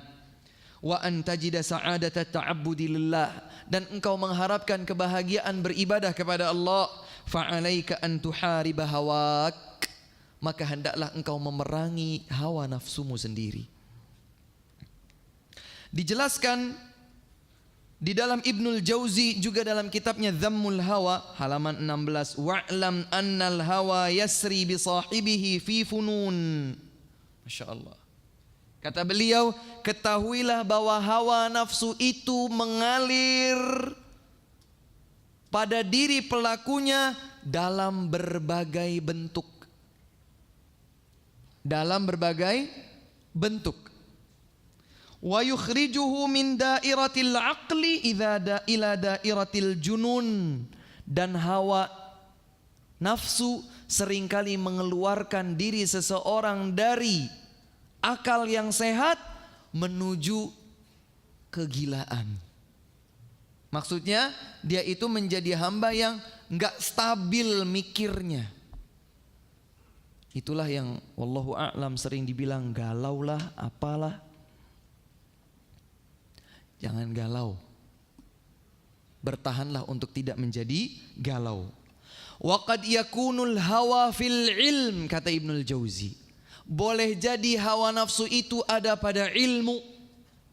wa an tajida sa'adata ta'abbudi lillah, dan engkau mengharapkan kebahagiaan beribadah kepada Allah, fa'alaika an tuhariba hawak, maka hendaklah engkau memerangi hawa nafsumu sendiri. Dijelaskan di dalam Ibnul Jauzi juga dalam kitabnya Dhammul Hawa halaman 16, wa'lam annal hawa yasri bi sahibihi fi funun. Masya Allah. Kata beliau, ketahuilah bahwa hawa nafsu itu mengalir pada diri pelakunya dalam berbagai bentuk. Dalam berbagai bentuk. Wa yukhrijuhu min dairatil aqli ila dairatil junun. Dan hawa nafsu seringkali mengeluarkan diri seseorang dari akal yang sehat menuju kegilaan. Maksudnya dia itu menjadi hamba yang enggak stabil mikirnya. Itulah yang wallahu a'lam sering dibilang galau lah, apalah. Jangan galau. Bertahanlah untuk tidak menjadi galau. Wa qad yakunul hawa fil ilm, kata Ibnul Jauzi. Boleh jadi hawa nafsu itu ada pada ilmu.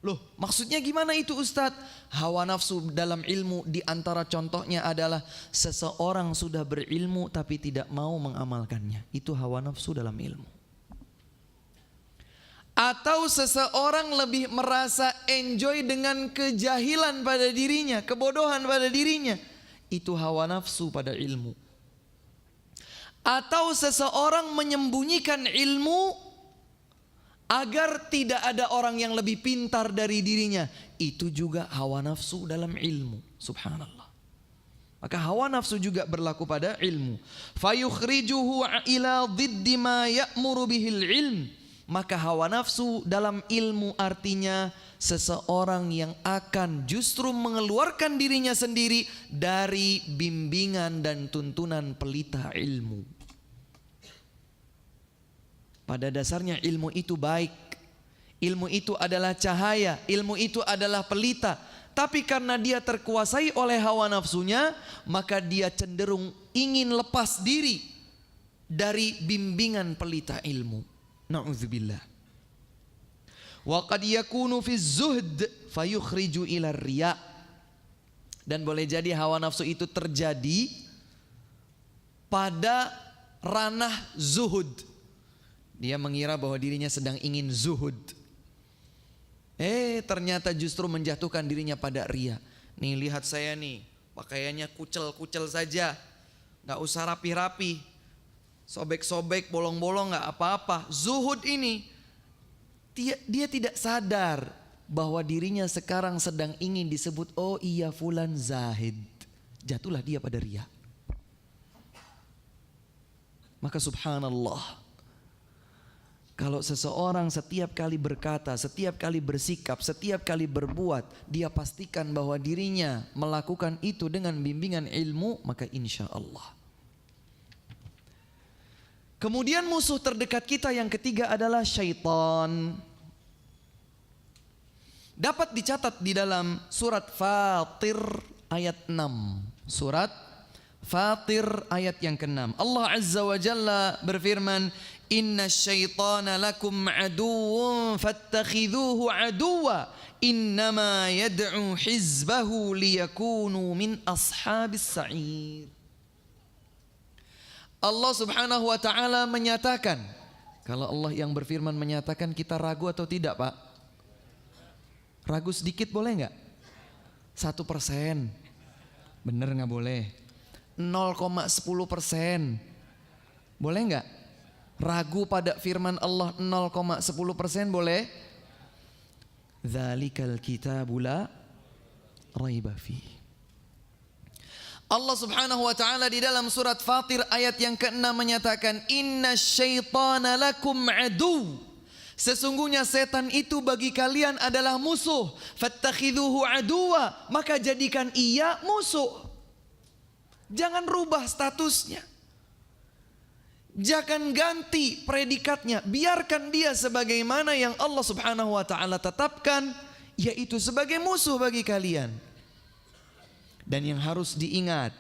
Loh, maksudnya gimana itu Ustadz? Hawa nafsu dalam ilmu di antara contohnya adalah seseorang sudah berilmu tapi tidak mau mengamalkannya. Itu hawa nafsu dalam ilmu. Atau seseorang lebih merasa enjoy dengan kejahilan pada dirinya, kebodohan pada dirinya. Itu hawa nafsu pada ilmu. Atau seseorang menyembunyikan ilmu agar tidak ada orang yang lebih pintar dari dirinya. Itu juga hawa nafsu dalam ilmu. Subhanallah. Maka hawa nafsu juga berlaku pada ilmu. Fayukhrijuhu ila dhiddi ma ya'muru bihil ilm. Maka hawa nafsu dalam ilmu artinya seseorang yang akan justru mengeluarkan dirinya sendiri dari bimbingan dan tuntunan pelita ilmu. Pada dasarnya ilmu itu baik. Ilmu itu adalah cahaya. Ilmu itu adalah pelita. Tapi karena dia terkuasai oleh hawa nafsunya, maka dia cenderung ingin lepas diri dari bimbingan pelita ilmu. Na'udzubillah. Wa qad yakunu fi zuhd fayukhriju ila riya. Dan boleh jadi hawa nafsu itu terjadi pada ranah zuhud. Dia mengira bahwa dirinya sedang ingin zuhud. Ternyata justru menjatuhkan dirinya pada riya. Nih lihat saya nih, pakaiannya kucel-kucel saja. Gak usah rapi-rapi. Sobek-sobek, bolong-bolong gak apa-apa. Zuhud ini, dia tidak sadar bahwa dirinya sekarang sedang ingin disebut, oh iya fulan zahid. Jatuhlah dia pada riya. Maka subhanallah. Kalau seseorang setiap kali berkata, setiap kali bersikap, setiap kali berbuat, dia pastikan bahwa dirinya melakukan itu dengan bimbingan ilmu, maka insya Allah. Kemudian musuh terdekat kita yang ketiga adalah syaitan. Dapat dicatat di dalam surat Fatir ayat 6. Surat Fatir ayat yang ke-6. Allah Azza wa Jalla berfirman, Inna syaitana lakum aduwwun fattakhidhuhu aduwwa innama yad'u hizbahu liyakunu min ashabis sa'ir. Allah Subhanahu wa taala menyatakan, kalau Allah yang berfirman menyatakan, kita ragu atau tidak, Pak? Ragu sedikit boleh enggak? 1%. Bener enggak boleh? 0,10%. Boleh enggak? Ragu pada firman Allah 0,10% boleh? Dzalikal kitabu la raiba fihi. Allah Subhanahu wa taala di dalam surat Fatir ayat yang ke-6 menyatakan, Innasyaitana lakum adu. Sesungguhnya setan itu bagi kalian adalah musuh. Fattakhidhuhu aduwa. Maka jadikan ia musuh. Jangan rubah statusnya. Jangan ganti predikatnya. Biarkan dia sebagaimana yang Allah Subhanahu wa taala tetapkan, yaitu sebagai musuh bagi kalian. Dan yang harus diingat,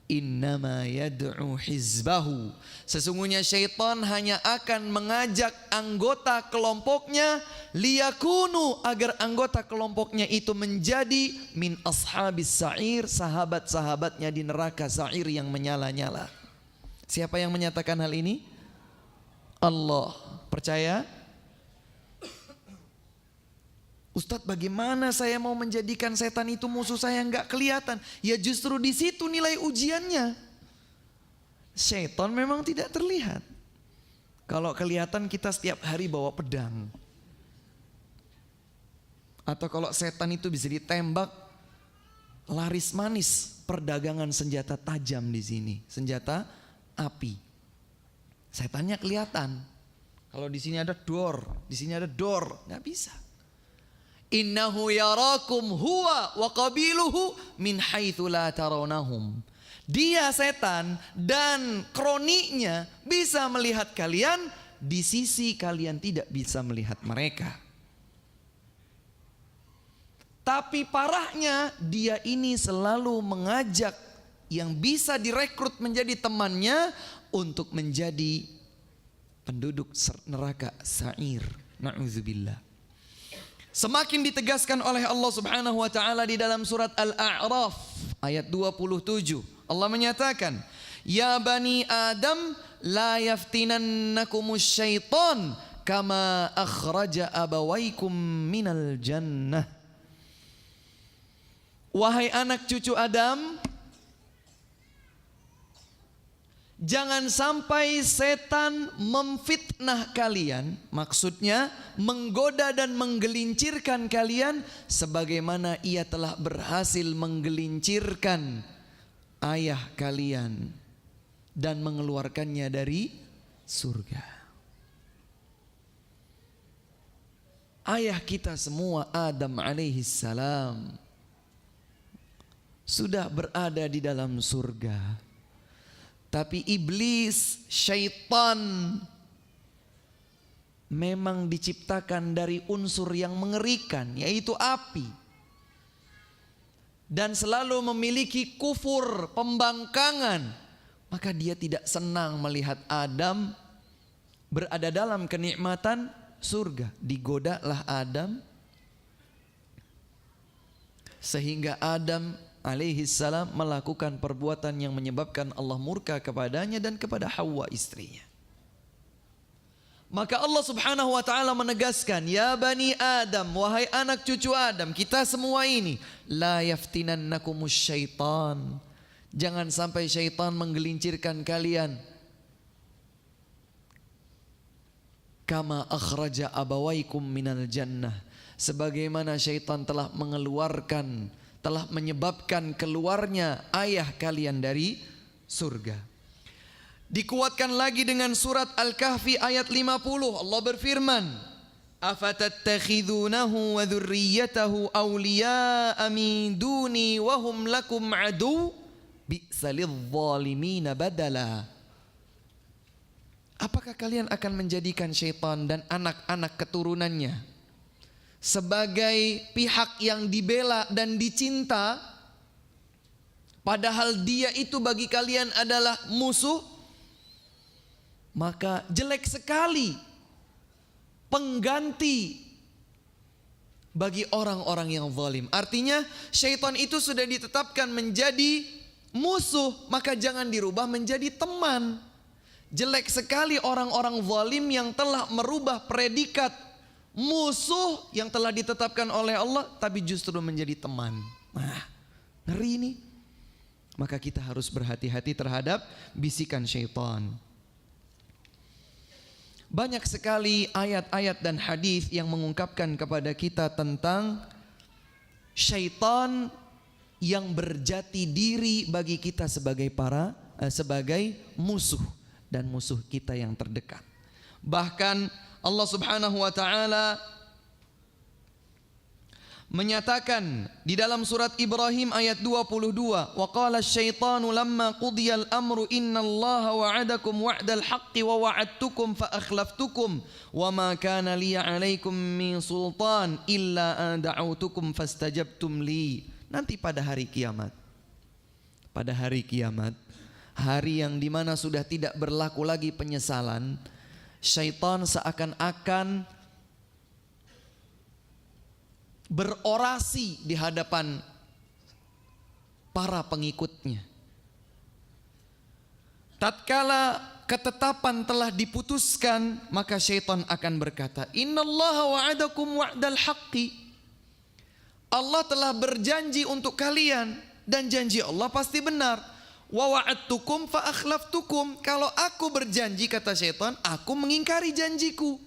innama yad'u hizbahu. Sesungguhnya syaitan hanya akan mengajak anggota kelompoknya liyakunu, agar anggota kelompoknya itu menjadi min ashabis sa'ir, sahabat-sahabatnya di neraka sa'ir yang menyala-nyala. Siapa yang menyatakan hal ini? Allah. Percaya? Ustadz, bagaimana saya mau menjadikan setan itu musuh saya nggak kelihatan? Ya justru di situ nilai ujiannya. Setan memang tidak terlihat. Kalau kelihatan kita setiap hari bawa pedang. Atau kalau setan itu bisa ditembak, laris manis perdagangan senjata tajam di sini, senjata api. Setannya kelihatan. Kalau di sini ada door, di sini ada door, nggak bisa. Innahu yarakum huwa wa qabiluhu min haitsu la tarawnahum. Dia setan dan kroninya bisa melihat kalian di sisi kalian tidak bisa melihat mereka. Tapi parahnya dia ini selalu mengajak yang bisa direkrut menjadi temannya untuk menjadi penduduk neraka sa'ir. Na'udzubillah. Semakin ditegaskan oleh Allah Subhanahu wa taala di dalam surat Al-A'raf ayat 27. Allah menyatakan, "Ya bani Adam la yaftinannakumus syaitan kama akhraja abawaikum minal jannah." Wahai anak cucu Adam, jangan sampai setan memfitnah kalian, maksudnya menggoda dan menggelincirkan kalian sebagaimana ia telah berhasil menggelincirkan ayah kalian dan mengeluarkannya dari surga. Ayah kita semua Adam alaihissalam sudah berada di dalam surga. Tapi iblis, syaitan memang diciptakan dari unsur yang mengerikan, yaitu api. Dan selalu memiliki kufur, pembangkangan. Maka dia tidak senang melihat Adam berada dalam kenikmatan surga. Digodalah Adam sehingga Adam alaihissalam melakukan perbuatan yang menyebabkan Allah murka kepadanya dan kepada Hawa istrinya. Maka Allah Subhanahu wa taala menegaskan, "Ya bani Adam, wahai anak cucu Adam, kita semua ini, la yaftinannakumus syaitan." Jangan sampai syaitan menggelincirkan kalian. Kama akhraja abawaikum minal jannah. Sebagaimana syaitan telah menyebabkan keluarnya ayah kalian dari surga. Dikuatkan lagi dengan surat Al-Kahfi ayat 50. Allah berfirman, "Afatattakhidunahu wa dzurriyyatahu awliya'a min duni wa hum lakum adu bi'salidh-dhalimina badala." Apakah kalian akan menjadikan syaitan dan anak-anak keturunannya sebagai pihak yang dibela dan dicinta, padahal dia itu bagi kalian adalah musuh? Maka jelek sekali pengganti bagi orang-orang yang zalim. Artinya syaitan itu sudah ditetapkan menjadi musuh, maka jangan dirubah menjadi teman. Jelek sekali orang-orang zalim yang telah merubah predikat musuh yang telah ditetapkan oleh Allah tapi justru menjadi teman. Nah, ngeri ini. Maka kita harus berhati-hati terhadap bisikan syaitan. Banyak sekali ayat-ayat dan hadis yang mengungkapkan kepada kita tentang syaitan yang berjati diri bagi kita sebagai sebagai musuh dan musuh kita yang terdekat. Bahkan Allah Subhanahu wa taala menyatakan di dalam surat Ibrahim ayat 22, "Wa qala asy-syaitanu lamma qudiyal amru innallaha wa'adakum wa'dal haqqi wa wa'adtukum fa akhlaftukum wa ma kana li 'alaikum min sultan illa an da'awtukum fastajabtum li." Nanti pada hari kiamat. Pada hari kiamat, hari yang dimana sudah tidak berlaku lagi penyesalan, syaitan seakan-akan berorasi di hadapan para pengikutnya. Tatkala ketetapan telah diputuskan, maka syaitan akan berkata, "Innallaha wa'adakum wa'dal haqqi." Allah telah berjanji untuk kalian dan janji Allah pasti benar. Wa wa'adtukum fa akhlaftukum. Kalau aku berjanji, kata syaitan, aku mengingkari janjiku.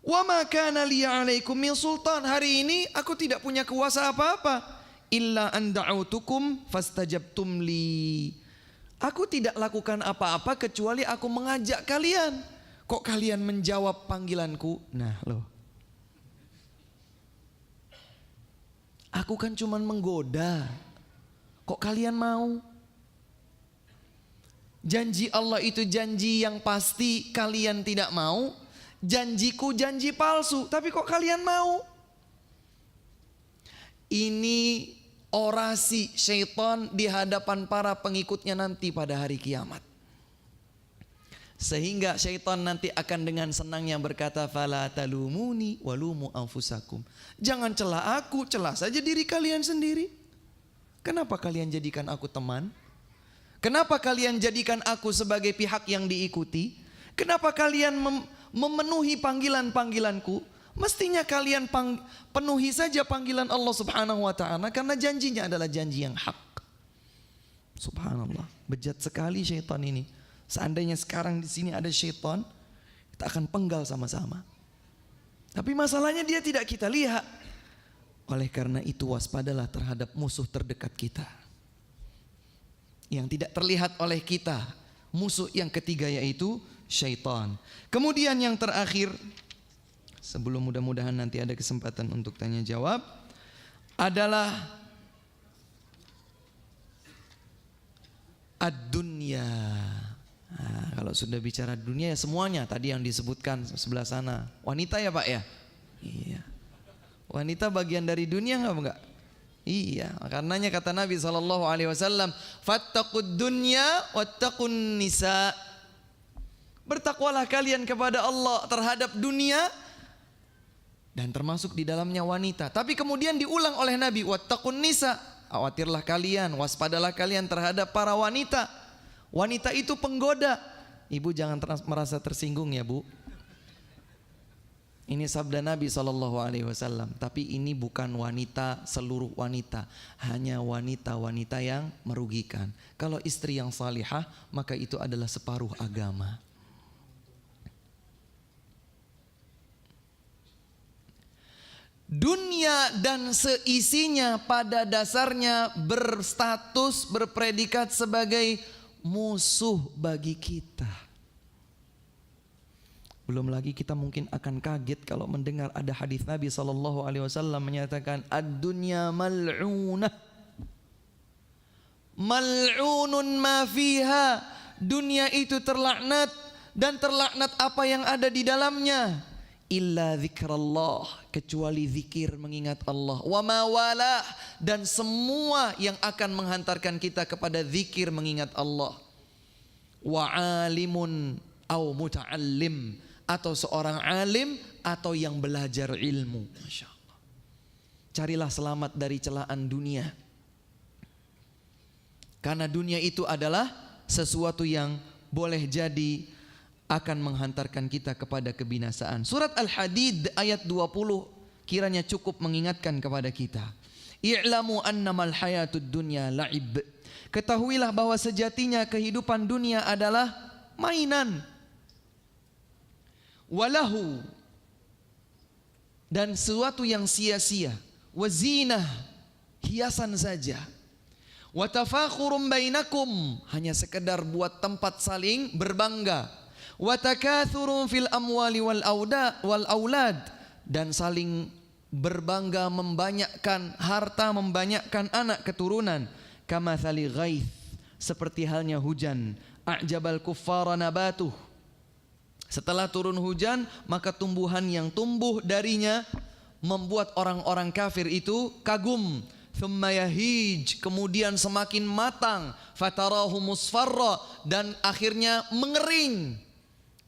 Wa ma kana li 'alaikum min sultan. Hari ini aku tidak punya kuasa apa-apa. Illa an da'autukum fastajabtum li. Aku tidak lakukan apa-apa kecuali aku mengajak kalian. Kok kalian menjawab panggilanku? Nah, loh. Aku kan cuman menggoda. Kok kalian mau? Janji Allah itu janji yang pasti, kalian tidak mau. Janjiku janji palsu, tapi kok kalian mau? Ini orasi syaitan di hadapan para pengikutnya nanti pada hari kiamat. Sehingga syaitan nanti akan dengan senangnya berkata, fala talumuni walumu anfusakum. Jangan celah aku, celah saja diri kalian sendiri. Kenapa kalian jadikan aku teman? Kenapa kalian jadikan aku sebagai pihak yang diikuti? Kenapa kalian memenuhi panggilan-panggilanku? Mestinya kalian penuhi saja panggilan Allah Subhanahu wa ta'ala, karena janjinya adalah janji yang hak. Subhanallah, bejat sekali syaitan ini. Seandainya sekarang di sini ada syaitan, kita akan penggal sama-sama. Tapi masalahnya dia tidak kita lihat. Oleh karena itu waspadalah terhadap musuh terdekat kita, yang tidak terlihat oleh kita. Musuh yang ketiga yaitu syaitan. Kemudian yang terakhir, sebelum mudah-mudahan nanti ada kesempatan untuk tanya jawab, adalah ad-dunya. Nah, kalau sudah bicara dunia ya semuanya tadi yang disebutkan sebelah sana. Wanita ya Pak ya? Iya. Wanita bagian dari dunia enggak? Iya, karenanya kata Nabi SAW, fattaqud dunya wattaqun nisa. Bertakwalah kalian kepada Allah terhadap dunia dan termasuk di dalamnya wanita. Tapi kemudian diulang oleh Nabi, wattaqun nisa. Khawatirlah kalian, waspadalah kalian terhadap para wanita. Wanita itu penggoda. Ibu jangan merasa tersinggung ya Bu. Ini sabda Nabi SAW. Tapi ini bukan wanita, seluruh wanita. Hanya wanita-wanita yang merugikan. Kalau istri yang salihah, maka itu adalah separuh agama. Dunia dan seisinya pada dasarnya berstatus, berpredikat sebagai musuh bagi kita. Belum lagi kita mungkin akan kaget kalau mendengar ada hadis Nabi SAW menyatakan ad-dunya mal'unah, mal'unun ma fiha. Dunia itu terlaknat dan terlaknat apa yang ada di dalamnya. Illa zikrallah, kecuali zikir mengingat Allah. Wa ma walah, dan semua yang akan menghantarkan kita kepada zikir mengingat Allah. Wa alimun au muta'allim, atau seorang alim atau yang belajar ilmu. Masya Allah. Carilah selamat dari celaan dunia. Karena dunia itu adalah sesuatu yang boleh jadi akan menghantarkan kita kepada kebinasaan. Surat Al-Hadid ayat 20 kiranya cukup mengingatkan kepada kita. I'lamu annamal hayatud dunya la'ib. Ketahuilah bahwa sejatinya kehidupan dunia adalah mainan. Walahu, dan sesuatu yang sia-sia. Wazinah, hiasan saja. Watafakhurum bainakum, hanya sekedar buat tempat saling berbangga. Watakathurun fil amwali wal aulad, dan saling berbangga membanyakkan harta, membanyakkan anak keturunan. Kamathali ghaith, seperti halnya hujan. A'jabal kuffara nabatuh, setelah turun hujan maka tumbuhan yang tumbuh darinya membuat orang-orang kafir itu kagum. Thumma yahij, kemudian semakin matang. Fatarahu musfarra, dan akhirnya mengering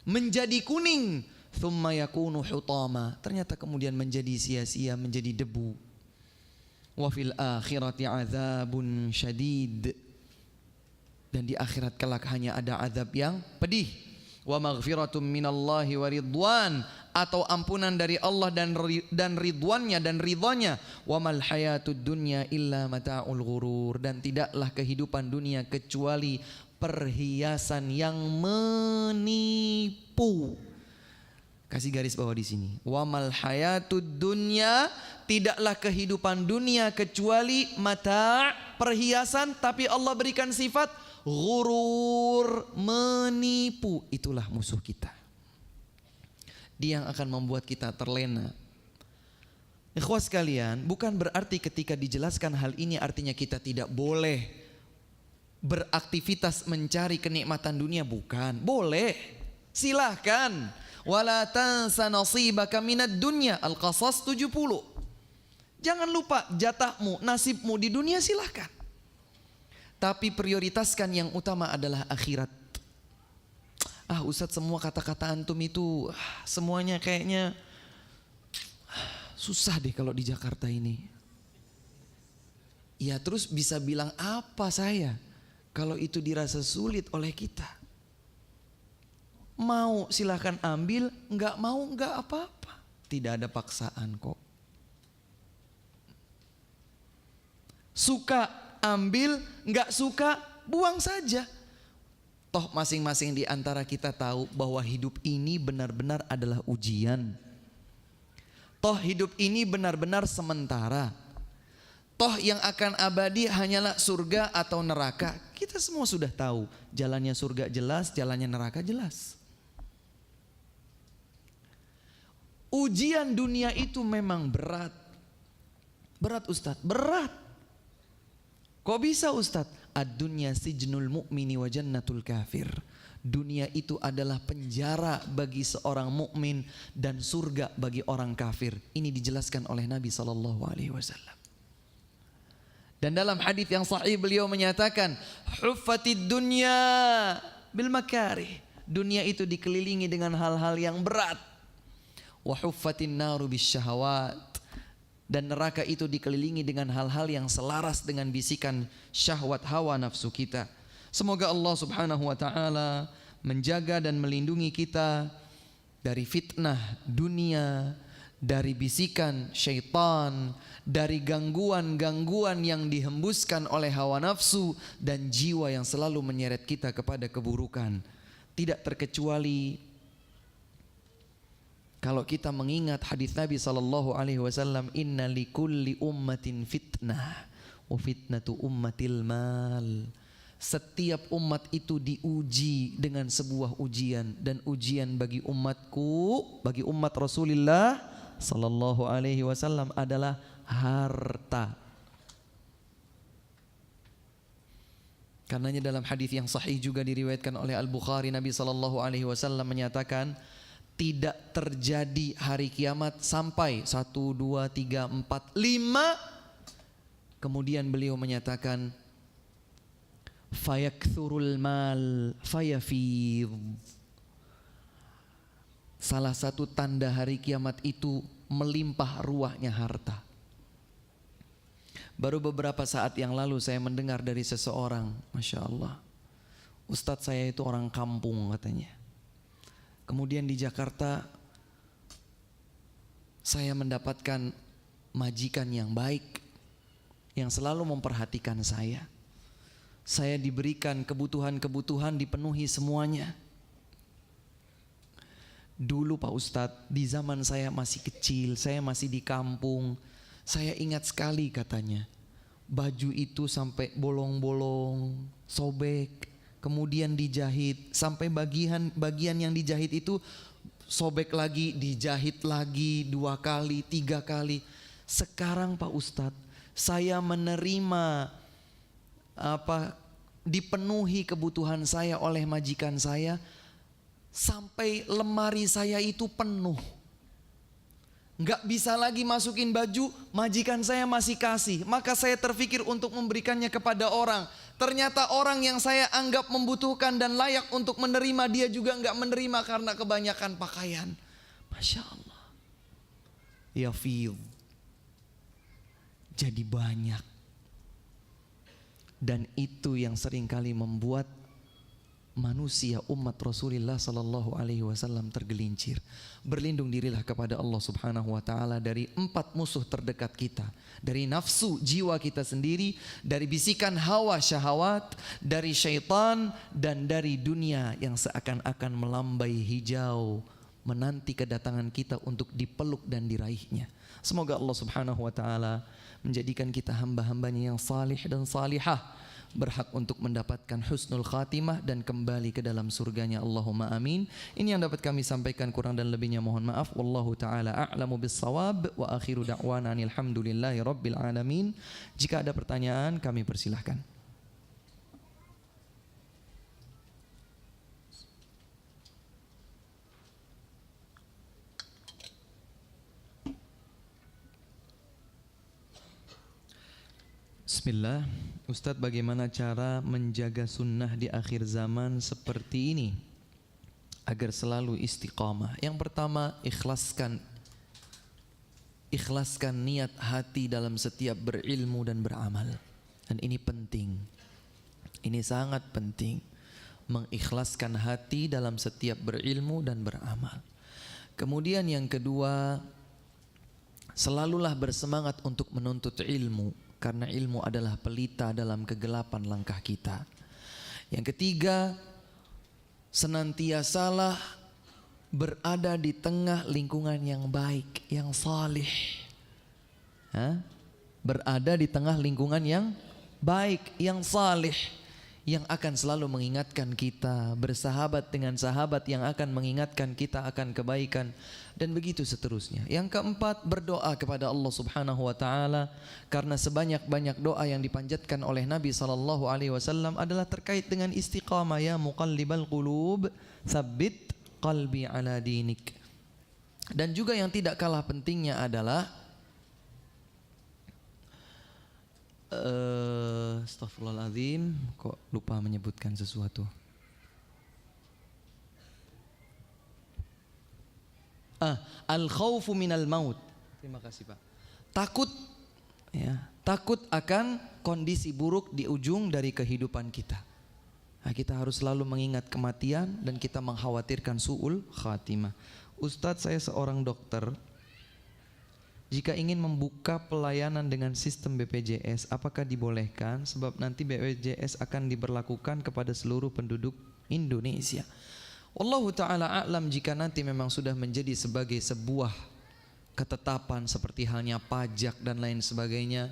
menjadi kuning. Thumma yakunu hutama, ternyata kemudian menjadi sia-sia, menjadi debu. Wa fil akhirati azabun syadid, dan di akhirat kelak hanya ada azab yang pedih. wa maghfiratum minallahi wa ridwan, atau ampunan dari Allah dan ridwannya dan ridhonya. Wa mal hayatud dunya illa mata'ul ghurur, dan tidaklah kehidupan dunia kecuali perhiasan yang menipu. Kasih garis bawah di sini. Wa mal hayatud dunya, tidaklah kehidupan dunia kecuali mata', perhiasan, tapi Allah berikan sifat ghurur, menipu. Itulah musuh kita. Dia yang akan membuat kita terlena. Ikhwas sekalian, bukan berarti ketika dijelaskan hal ini artinya kita tidak boleh beraktivitas mencari kenikmatan dunia. Bukan, boleh, silahkan. Wala tansa nasibaka minad dunya, Al-Qasas 70. Jangan lupa jatahmu, nasibmu di dunia, silahkan. Tapi prioritaskan yang utama adalah akhirat. Ustadz, semua kata-kata antum itu semuanya kayaknya susah deh kalau di Jakarta ini. Ya terus bisa bilang apa saya kalau itu dirasa sulit oleh kita? Mau silahkan ambil, nggak mau nggak apa-apa. Tidak ada paksaan kok. Suka ambil, nggak suka buang saja. Toh masing-masing di antara kita tahu bahwa hidup ini benar-benar adalah ujian. Toh hidup ini benar-benar sementara. Toh yang akan abadi hanyalah surga atau neraka. Kita semua sudah tahu jalannya surga jelas, jalannya neraka jelas. Ujian dunia itu memang berat. Berat Ustadz, berat. Kok bisa Ustadz? Ad-dunya sijnul mu'mini wa jannatul kafir. Dunia itu adalah penjara bagi seorang mukmin dan surga bagi orang kafir. Ini dijelaskan oleh Nabi SAW. Dan dalam hadis yang sahih beliau menyatakan, huffatid dunya bil makarih. Dunia itu dikelilingi dengan hal-hal yang berat. Wa huffatin naru bis syahawat. Dan neraka itu dikelilingi dengan hal-hal yang selaras dengan bisikan syahwat hawa nafsu kita. Semoga Allah Subhanahu wa ta'ala menjaga dan melindungi kita dari fitnah dunia, dari bisikan syaitan, dari gangguan-gangguan yang dihembuskan oleh hawa nafsu dan jiwa yang selalu menyeret kita kepada keburukan. Tidak terkecuali kalau kita mengingat hadis Nabi SAW, inna likulli ummatin fitnah, wa fitnatu ummatil mal. Setiap umat itu diuji dengan sebuah ujian, dan ujian bagi umatku, bagi umat Rasulullah SAW adalah harta. Karenanya dalam hadis yang sahih juga diriwayatkan oleh Al-Bukhari, Nabi SAW menyatakan, tidak terjadi hari kiamat sampai 1, 2, 3, 4, 5. Kemudian beliau menyatakan, fayakthurul mal fayafid. Salah satu tanda hari kiamat itu melimpah ruahnya harta. Baru beberapa saat yang lalu saya mendengar dari seseorang, Masya Allah, Ustadz saya itu orang kampung katanya. Kemudian di Jakarta saya mendapatkan majikan yang baik, yang selalu memperhatikan saya. Saya diberikan kebutuhan-kebutuhan, dipenuhi semuanya. Dulu Pak Ustadz, di zaman saya masih kecil, saya masih di kampung, saya ingat sekali katanya, baju itu sampai bolong-bolong, sobek, kemudian dijahit sampai bagian yang dijahit itu sobek lagi, dijahit lagi 2 kali, 3 kali. Sekarang Pak Ustadz, saya menerima dipenuhi kebutuhan saya oleh majikan saya, sampai lemari saya itu penuh. Nggak bisa lagi masukin baju, majikan saya masih kasih. Maka saya terpikir untuk memberikannya kepada orang. Ternyata orang yang saya anggap membutuhkan dan layak untuk menerima, dia juga nggak menerima karena kebanyakan pakaian. Masya Allah. Ya fil. Jadi banyak. Dan itu yang seringkali membuat manusia umat Rasulullah sallallahu alaihi wasallam tergelincir. Berlindung dirilah kepada Allah Subhanahu wa taala dari 4 musuh terdekat kita, dari nafsu jiwa kita sendiri, dari bisikan hawa syahwat, dari syaitan, dan dari dunia yang seakan-akan melambai hijau menanti kedatangan kita untuk dipeluk dan diraihnya. Semoga Allah Subhanahu wa taala menjadikan kita hamba-hambanya yang salih dan salihah, berhak untuk mendapatkan husnul khatimah dan kembali ke dalam surganya. Allahumma amin. Ini yang dapat kami sampaikan, kurang dan lebihnya mohon maaf. Wallahu taala a'lamu bis-shawab wa akhiru da'wana alhamdulillahi rabbil alamin. Jika ada pertanyaan kami persilahkan. Bismillah. Ustadz, bagaimana cara menjaga sunnah di akhir zaman seperti ini agar selalu istiqamah? Yang pertama, ikhlaskan niat hati dalam setiap berilmu dan beramal. Dan ini penting. Ini sangat penting. Mengikhlaskan hati dalam setiap berilmu dan beramal. Kemudian yang kedua, selalulah bersemangat untuk menuntut ilmu, karena ilmu adalah pelita dalam kegelapan langkah kita. Yang ketiga, senantiasalah berada di tengah lingkungan yang baik, yang salih. Berada di tengah lingkungan yang baik, yang salih, yang akan selalu mengingatkan kita, bersahabat dengan sahabat yang akan mengingatkan kita akan kebaikan, dan begitu seterusnya. Yang keempat, berdoa kepada Allah Subhanahu wa taala, karena sebanyak-banyak doa yang dipanjatkan oleh Nabi sallallahu alaihi wasallam adalah terkait dengan istiqamah. Ya muqallibal qulub, tsabbit qalbi ala dinik. Dan juga yang tidak kalah pentingnya adalah Astaghfirullahaladzim, kok lupa menyebutkan sesuatu. Al-khawfu minal maut. Terima kasih Pak. Takut, ya, takut akan kondisi buruk di ujung dari kehidupan kita. Nah, kita harus selalu mengingat kematian dan kita mengkhawatirkan su'ul khatimah. Ustadz, saya seorang dokter. Jika ingin membuka pelayanan dengan sistem BPJS, apakah dibolehkan? Sebab nanti BPJS akan diberlakukan kepada seluruh penduduk Indonesia. Wallahu ta'ala a'lam. Jika nanti memang sudah menjadi sebagai sebuah ketetapan seperti halnya pajak dan lain sebagainya,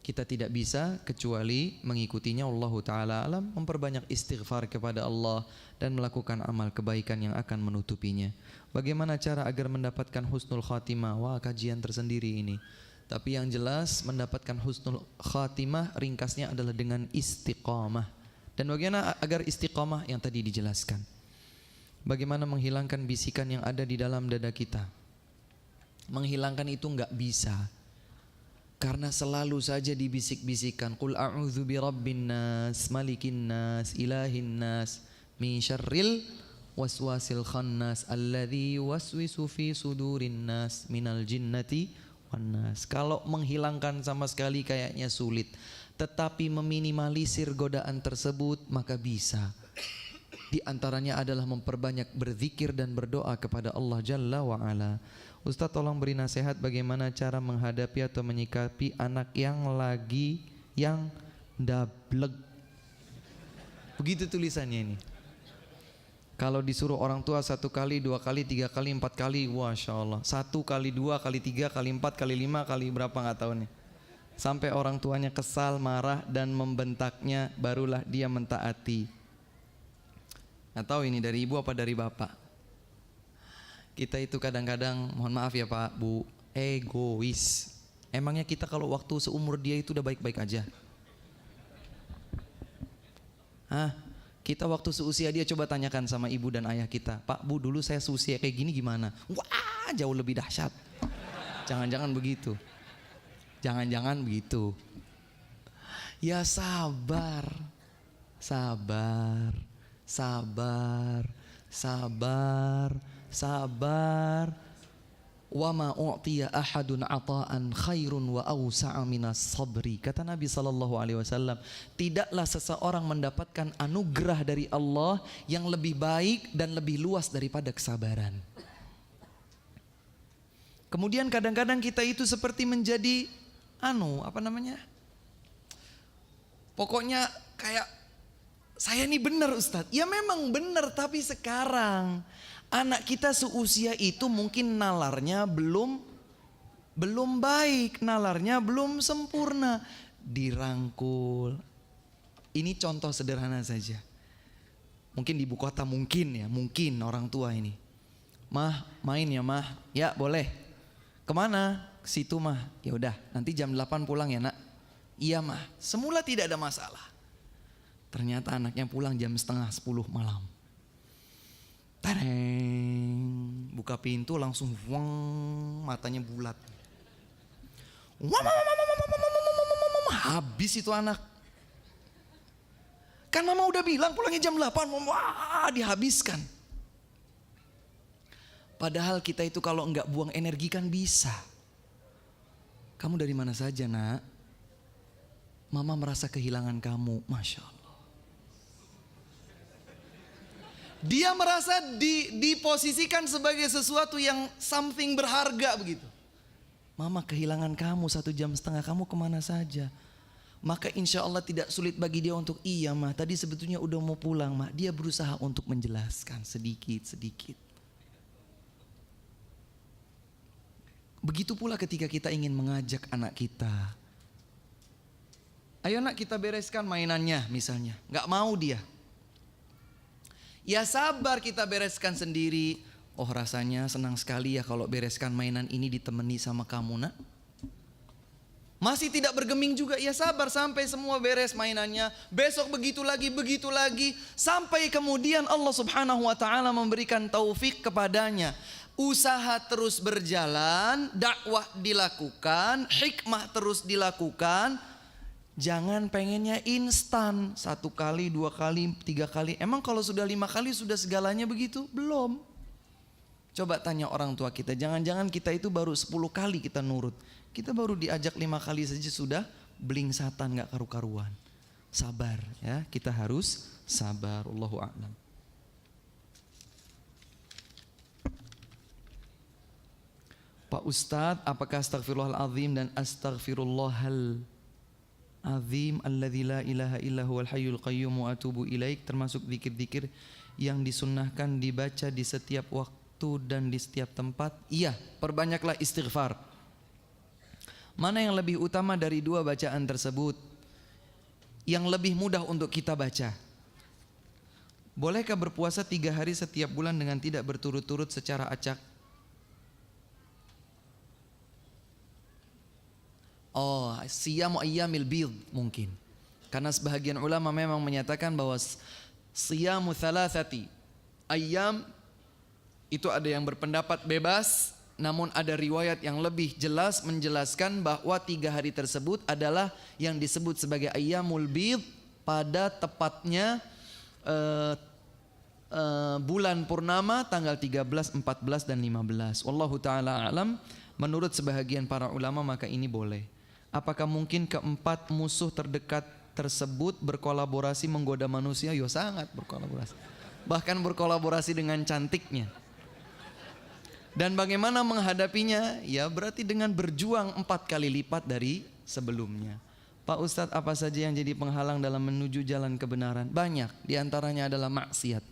kita tidak bisa kecuali mengikutinya. Wallahu ta'ala a'lam. Memperbanyak istighfar kepada Allah dan melakukan amal kebaikan yang akan menutupinya. Bagaimana cara agar mendapatkan husnul khatimah? Wah, kajian tersendiri ini. Tapi yang jelas mendapatkan husnul khatimah ringkasnya adalah dengan istiqamah. Dan bagaimana agar istiqamah? Yang tadi dijelaskan. Bagaimana menghilangkan bisikan yang ada di dalam dada kita? Menghilangkan itu enggak bisa, karena selalu saja dibisik-bisikan. Qul a'udzu birabbin nas, malikin nas, ilahin nas, min syarril waswasil khannas alladzi yuwaswisu fi sudurin nas minal jinnati wan nas. Kalau menghilangkan sama sekali kayaknya sulit, tetapi meminimalisir godaan tersebut maka bisa. Di antaranya adalah memperbanyak berzikir dan berdoa kepada Allah Jalla wa Ala. Ustaz, tolong beri nasihat bagaimana cara menghadapi atau menyikapi anak yang dableg. Begitu tulisannya ini. Kalau disuruh orang tua 1 kali, 2 kali, 3 kali, 4 kali, Masya Allah. 1 kali, 2 kali, 3 kali, 4 kali, 5 kali, berapa nggak tahu nih. Sampai orang tuanya kesal, marah dan membentaknya, barulah dia mentaati. Nggak tahu ini dari ibu apa dari bapak. Kita itu kadang-kadang, mohon maaf ya Pak, Bu, egois. Emangnya kita kalau waktu seumur dia itu udah baik-baik aja? Kita waktu seusia dia, coba tanyakan sama ibu dan ayah kita, Pak, Bu, dulu saya seusia kayak gini gimana? Wah, jauh lebih dahsyat. Jangan-jangan begitu. Jangan-jangan begitu. Ya sabar. Sabar. Sabar. Sabar. Sabar. Wa ma u'tiya ahadun ata'an khairun wa awsa'a minas sabri. Kata Nabi SAW, tidaklah seseorang mendapatkan anugerah dari Allah yang lebih baik dan lebih luas daripada kesabaran. Kemudian kadang-kadang kita itu seperti menjadi pokoknya kayak saya ini benar Ustadz. Ya memang benar, tapi sekarang anak kita seusia itu mungkin nalarnya belum baik, nalarnya belum sempurna. Dirangkul. Ini contoh sederhana saja. Mungkin di ibu kota mungkin orang tua ini. Mah, main ya mah. Ya boleh. Kemana? Ke situ mah. Ya udah, nanti jam 8 pulang ya nak. Iya mah. Semula tidak ada masalah. Ternyata anaknya pulang jam setengah 10 malam. Tareng, buka pintu langsung matanya bulat. Habis itu anak. Kan mama udah bilang pulangnya jam 8, dihabiskan. Padahal kita itu kalau enggak buang energi kan bisa. Kamu dari mana saja nak? Mama merasa kehilangan kamu, Masya Allah. Dia merasa diposisikan sebagai sesuatu yang something berharga begitu. Mama kehilangan kamu 1,5 jam, kamu kemana saja? Maka insya Allah tidak sulit bagi dia untuk iya mah. Tadi sebetulnya udah mau pulang mah. Dia berusaha untuk menjelaskan sedikit-sedikit. Begitu pula ketika kita ingin mengajak anak kita. Ayo nak kita bereskan mainannya misalnya. Gak mau dia. Ya sabar kita bereskan sendiri. Oh rasanya senang sekali ya kalau bereskan mainan ini ditemani sama kamu nak. Masih tidak bergeming juga. Ya sabar sampai semua beres mainannya. Besok begitu lagi. Sampai kemudian Allah subhanahu wa ta'ala memberikan taufik kepadanya. Usaha terus berjalan. Dakwah dilakukan. Hikmah terus dilakukan. Jangan pengennya instan. 1 kali, 2 kali, 3 kali. Emang kalau sudah 5 kali sudah segalanya begitu? Belum. Coba tanya orang tua kita. Jangan-jangan kita itu baru 10 kali kita nurut. Kita baru diajak 5 kali saja sudah blingsatan gak karu-karuan. Sabar ya. Kita harus sabar. Allahu a'lam. Pak Ustadz, apakah astaghfirullahaladzim dan astaghfirullahal azim alladzi la ilaha illa huwal hayyul qayyum wa atubu ilaik termasuk zikir-zikir yang disunnahkan dibaca di setiap waktu dan di setiap tempat? Iya, perbanyaklah istighfar. Mana yang lebih utama dari 2 bacaan tersebut? Yang lebih mudah untuk kita baca? Bolehkah berpuasa 3 hari setiap bulan dengan tidak berturut-turut secara acak? Oh, siyamu ayyamil bid mungkin. Karena sebahagian ulama memang menyatakan bahwa siyamu thalathati ayyam itu ada yang berpendapat bebas, namun ada riwayat yang lebih jelas menjelaskan bahwa 3 hari tersebut adalah yang disebut sebagai ayyamul bid pada tepatnya bulan purnama tanggal 13, 14 dan 15. Wallahu taala alam. Menurut sebahagian para ulama maka ini boleh. Apakah mungkin keempat musuh terdekat tersebut berkolaborasi menggoda manusia? Yo sangat berkolaborasi. Bahkan berkolaborasi dengan cantiknya. Dan bagaimana menghadapinya? Ya berarti dengan berjuang 4 kali lipat dari sebelumnya. Pak Ustadz, apa saja yang jadi penghalang dalam menuju jalan kebenaran? Banyak, diantaranya adalah maksiat.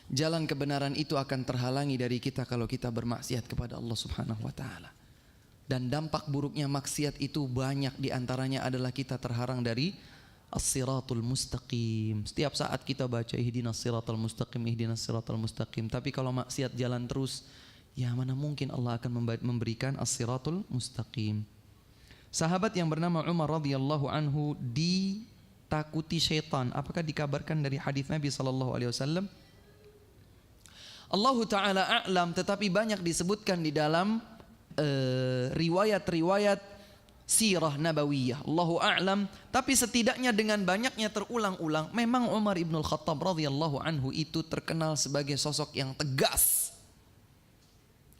Jalan kebenaran itu akan terhalangi dari kita kalau kita bermaksiat kepada Allah subhanahu wa ta'ala. Dan dampak buruknya maksiat itu banyak, diantaranya adalah kita terhalang dari as-siratul mustaqim. Setiap saat kita baca ihdinas siratal mustaqim, ihdinas siratal mustaqim. Tapi kalau maksiat jalan terus, ya mana mungkin Allah akan memberikan as-siratul mustaqim. Sahabat yang bernama Umar radhiyallahu anhu ditakuti syaitan. Apakah dikabarkan dari hadis Nabi SAW? Allahu Ta'ala a'lam, tetapi banyak disebutkan di dalam riwayat-riwayat sirah nabawiyah. Allahu a'lam. Tapi setidaknya dengan banyaknya terulang-ulang, memang Umar ibn Khattab radhiyallahu anhu itu terkenal sebagai sosok yang tegas.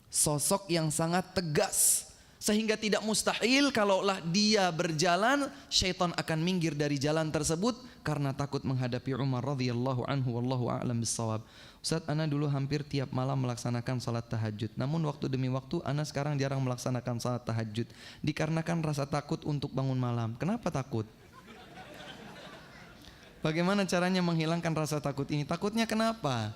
Sosok yang sangat tegas, sehingga tidak mustahil kalaulah dia berjalan, syaitan akan minggir dari jalan tersebut karena takut menghadapi Umar radhiyallahu anhu. Wallahu a'lam bissawab. Ustaz, ana dulu hampir tiap malam melaksanakan salat tahajud. Namun waktu demi waktu ana sekarang jarang melaksanakan salat tahajud dikarenakan rasa takut untuk bangun malam. Kenapa takut? Bagaimana caranya menghilangkan rasa takut ini? Takutnya kenapa?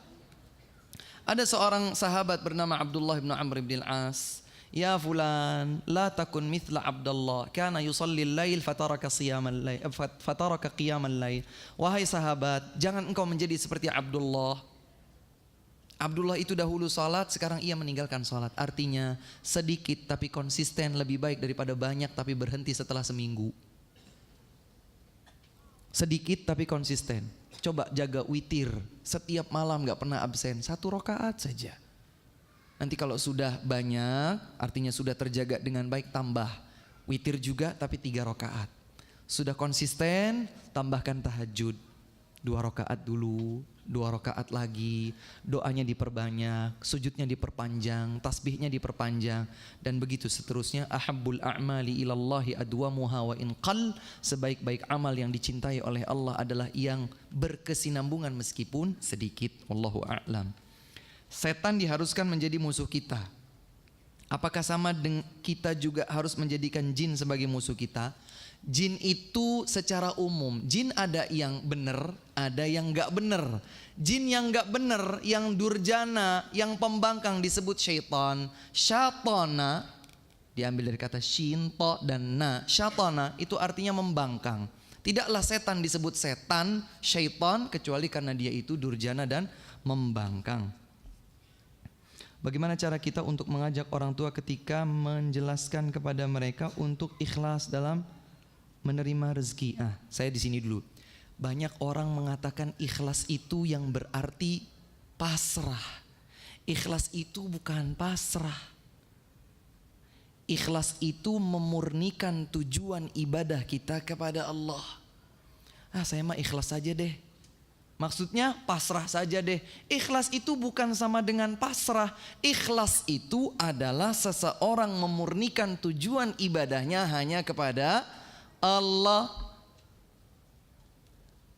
Ada seorang sahabat bernama Abdullah bin Amr bin Al-As. Ya fulan, la takun mithla Abdullah, kana yusalli al-lail fataraka qiyamal lail. Wahai sahabat, jangan engkau menjadi seperti Abdullah. Abdullah itu dahulu salat, sekarang ia meninggalkan salat. Artinya sedikit tapi konsisten lebih baik daripada banyak tapi berhenti setelah seminggu. Sedikit tapi konsisten. Coba jaga witir, setiap malam gak pernah absen, 1 rakaat saja. Nanti kalau sudah banyak, artinya sudah terjaga dengan baik, tambah. Witir juga tapi 3 rakaat. Sudah konsisten, tambahkan tahajud. 2 rakaat dulu, 2 rakaat lagi. Doanya diperbanyak, sujudnya diperpanjang, tasbihnya diperpanjang. Dan begitu seterusnya. Ahabbul a'mali ilallahi adwamuha wa inqal. Sebaik-baik amal yang dicintai oleh Allah adalah yang berkesinambungan meskipun sedikit. Wallahu a'lam. Setan diharuskan menjadi musuh kita. Apakah sama dengan kita juga harus menjadikan jin sebagai musuh kita? Jin itu secara umum, jin ada yang benar, ada yang gak benar. Jin yang gak benar, yang durjana, yang pembangkang disebut syaitan. Syatana diambil dari kata shinto dan na. Syatana itu artinya membangkang. Tidaklah setan disebut setan, syaitan, kecuali karena dia itu durjana dan membangkang. Bagaimana cara kita untuk mengajak orang tua ketika menjelaskan kepada mereka untuk ikhlas dalam menerima rezeki? Saya di sini dulu. Banyak orang mengatakan ikhlas itu yang berarti pasrah. Ikhlas itu bukan pasrah. Ikhlas itu memurnikan tujuan ibadah kita kepada Allah. Saya mah ikhlas saja deh. Maksudnya pasrah saja deh. Ikhlas itu bukan sama dengan pasrah. Ikhlas itu adalah seseorang memurnikan tujuan ibadahnya hanya kepada Allah.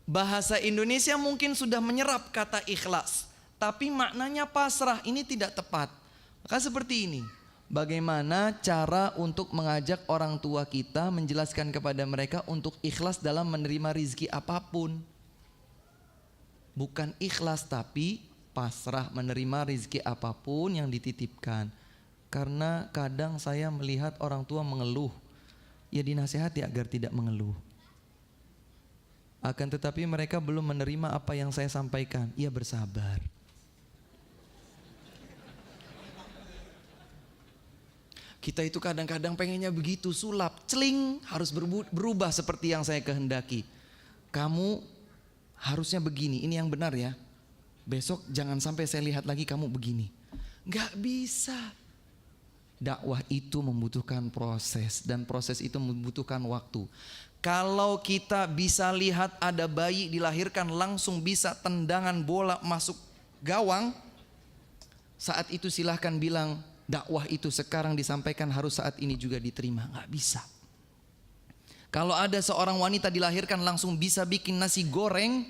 Bahasa Indonesia mungkin sudah menyerap kata ikhlas, tapi maknanya pasrah ini tidak tepat. Maka seperti ini, bagaimana cara untuk mengajak orang tua kita, menjelaskan kepada mereka untuk ikhlas dalam menerima rizki apapun. Bukan ikhlas tapi pasrah menerima rizki apapun yang dititipkan. Karena kadang saya melihat orang tua mengeluh, ya dinasihati agar tidak mengeluh. Akan tetapi mereka belum menerima apa yang saya sampaikan. Ya bersabar. Kita itu kadang-kadang pengennya begitu, sulap, celing, harus berubah seperti yang saya kehendaki. Kamu harusnya begini, ini yang benar ya. Besok jangan sampai saya lihat lagi kamu begini. Gak bisa. Dakwah itu membutuhkan proses, dan proses itu membutuhkan waktu. Kalau kita bisa lihat ada bayi dilahirkan langsung bisa tendangan bola masuk gawang, saat itu silahkan bilang dakwah itu sekarang disampaikan harus saat ini juga diterima. Gak bisa. Kalau ada seorang wanita dilahirkan langsung bisa bikin nasi goreng,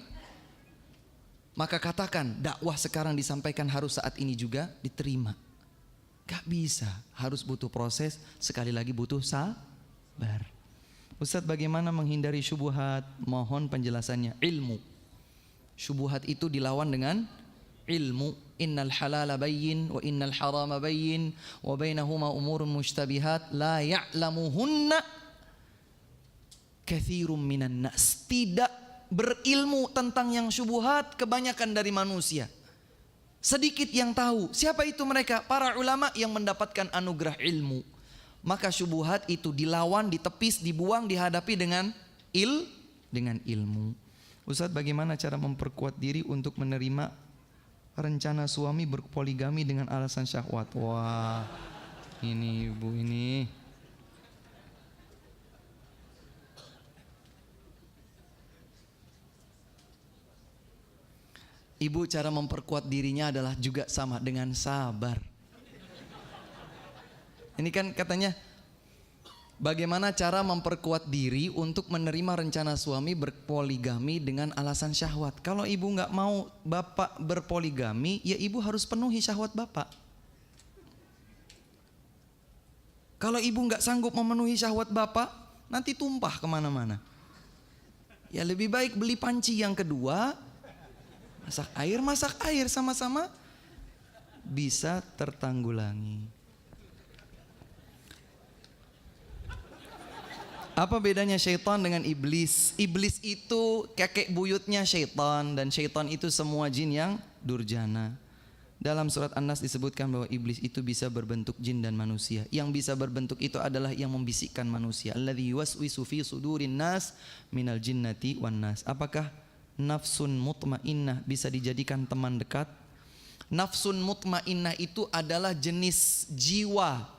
maka katakan dakwah sekarang disampaikan harus saat ini juga diterima. Gak bisa, harus butuh proses, sekali lagi butuh sabar. Ustadz, bagaimana menghindari syubhat? Mohon penjelasannya. Ilmu. Syubhat itu dilawan dengan ilmu. Innal halala bayyin wa innal harama bayyin wa bainahuma umurun mushtabihat la ya'lamuhunna katsirun minan nas. Tidak berilmu tentang yang syubhat kebanyakan dari manusia. Sedikit yang tahu. Siapa itu mereka? Para ulama yang mendapatkan anugerah ilmu. Maka syubhat itu dilawan, ditepis, dibuang, dihadapi dengan ilmu. Ustadz, bagaimana cara memperkuat diri untuk menerima rencana suami berpoligami dengan alasan syahwat? Wah, ini ibu ini. Ibu cara memperkuat dirinya adalah juga sama dengan sabar. Ini kan katanya bagaimana cara memperkuat diri untuk menerima rencana suami berpoligami dengan alasan syahwat. Kalau ibu nggak mau bapak berpoligami, ya ibu harus penuhi syahwat bapak. Kalau ibu nggak sanggup memenuhi syahwat bapak, nanti tumpah kemana-mana. Ya lebih baik beli panci yang kedua, masak air sama-sama bisa tertanggulangi. Apa bedanya syaitan dengan iblis? Iblis itu kakek buyutnya syaitan, dan syaitan itu semua jin yang durjana. Dalam surat An-Nas disebutkan bahwa iblis itu bisa berbentuk jin dan manusia. Yang bisa berbentuk itu adalah yang membisikkan manusia. Alladzi yuwaswisu fi sudurin nas minal jinnati wan nas. Apakah nafsun mutmainnah bisa dijadikan teman dekat? Nafsun mutmainnah itu adalah jenis jiwa.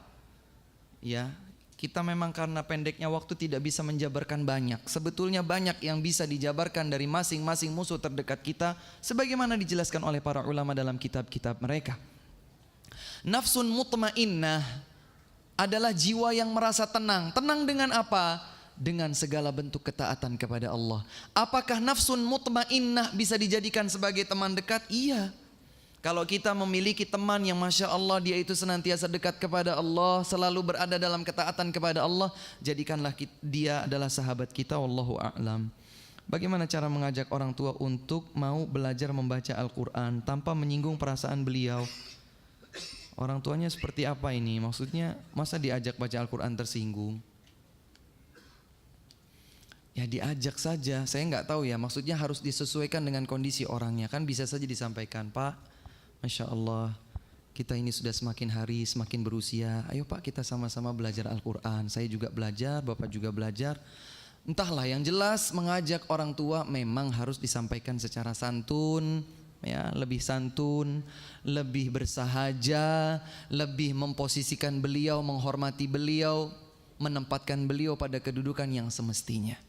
Ya, kita memang karena pendeknya waktu tidak bisa menjabarkan banyak. Sebetulnya banyak yang bisa dijabarkan dari masing-masing musuh terdekat kita, sebagaimana dijelaskan oleh para ulama dalam kitab-kitab mereka. Nafsun mutmainnah adalah jiwa yang merasa tenang. Tenang dengan apa? Dengan segala bentuk ketaatan kepada Allah. Apakah nafsun mutmainnah bisa dijadikan sebagai teman dekat? Iya. Kalau kita memiliki teman yang Masya Allah dia itu senantiasa dekat kepada Allah, selalu berada dalam ketaatan kepada Allah, jadikanlah dia adalah sahabat kita. Wallahu a'lam. Bagaimana cara mengajak orang tua untuk mau belajar membaca Al-Quran tanpa menyinggung perasaan beliau? Orang tuanya seperti apa ini? Maksudnya masa diajak baca Al-Quran tersinggung? Ya diajak saja, saya nggak tahu ya, maksudnya harus disesuaikan dengan kondisi orangnya. Kan bisa saja disampaikan, Pak, Masya Allah, kita ini sudah semakin hari semakin berusia. Ayo Pak, kita sama-sama belajar Al-Quran. Saya juga belajar, Bapak juga belajar. Entahlah, yang jelas mengajak orang tua memang harus disampaikan secara santun, ya, lebih santun, lebih bersahaja, lebih memposisikan beliau, menghormati beliau, menempatkan beliau pada kedudukan yang semestinya.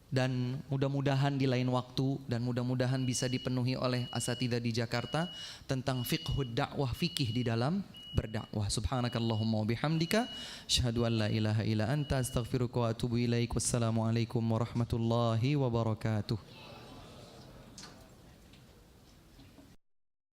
Dan mudah-mudahan di lain waktu dan mudah-mudahan bisa dipenuhi oleh asatidzah di Jakarta tentang fiqhud dakwah, fikih di dalam berdakwah. Subhanakallahumma wa bihamdika asyhadu an la ilaha illa anta astaghfiruka wa atubu ilaik. Wassalamualaikum warahmatullahi wabarakatuh.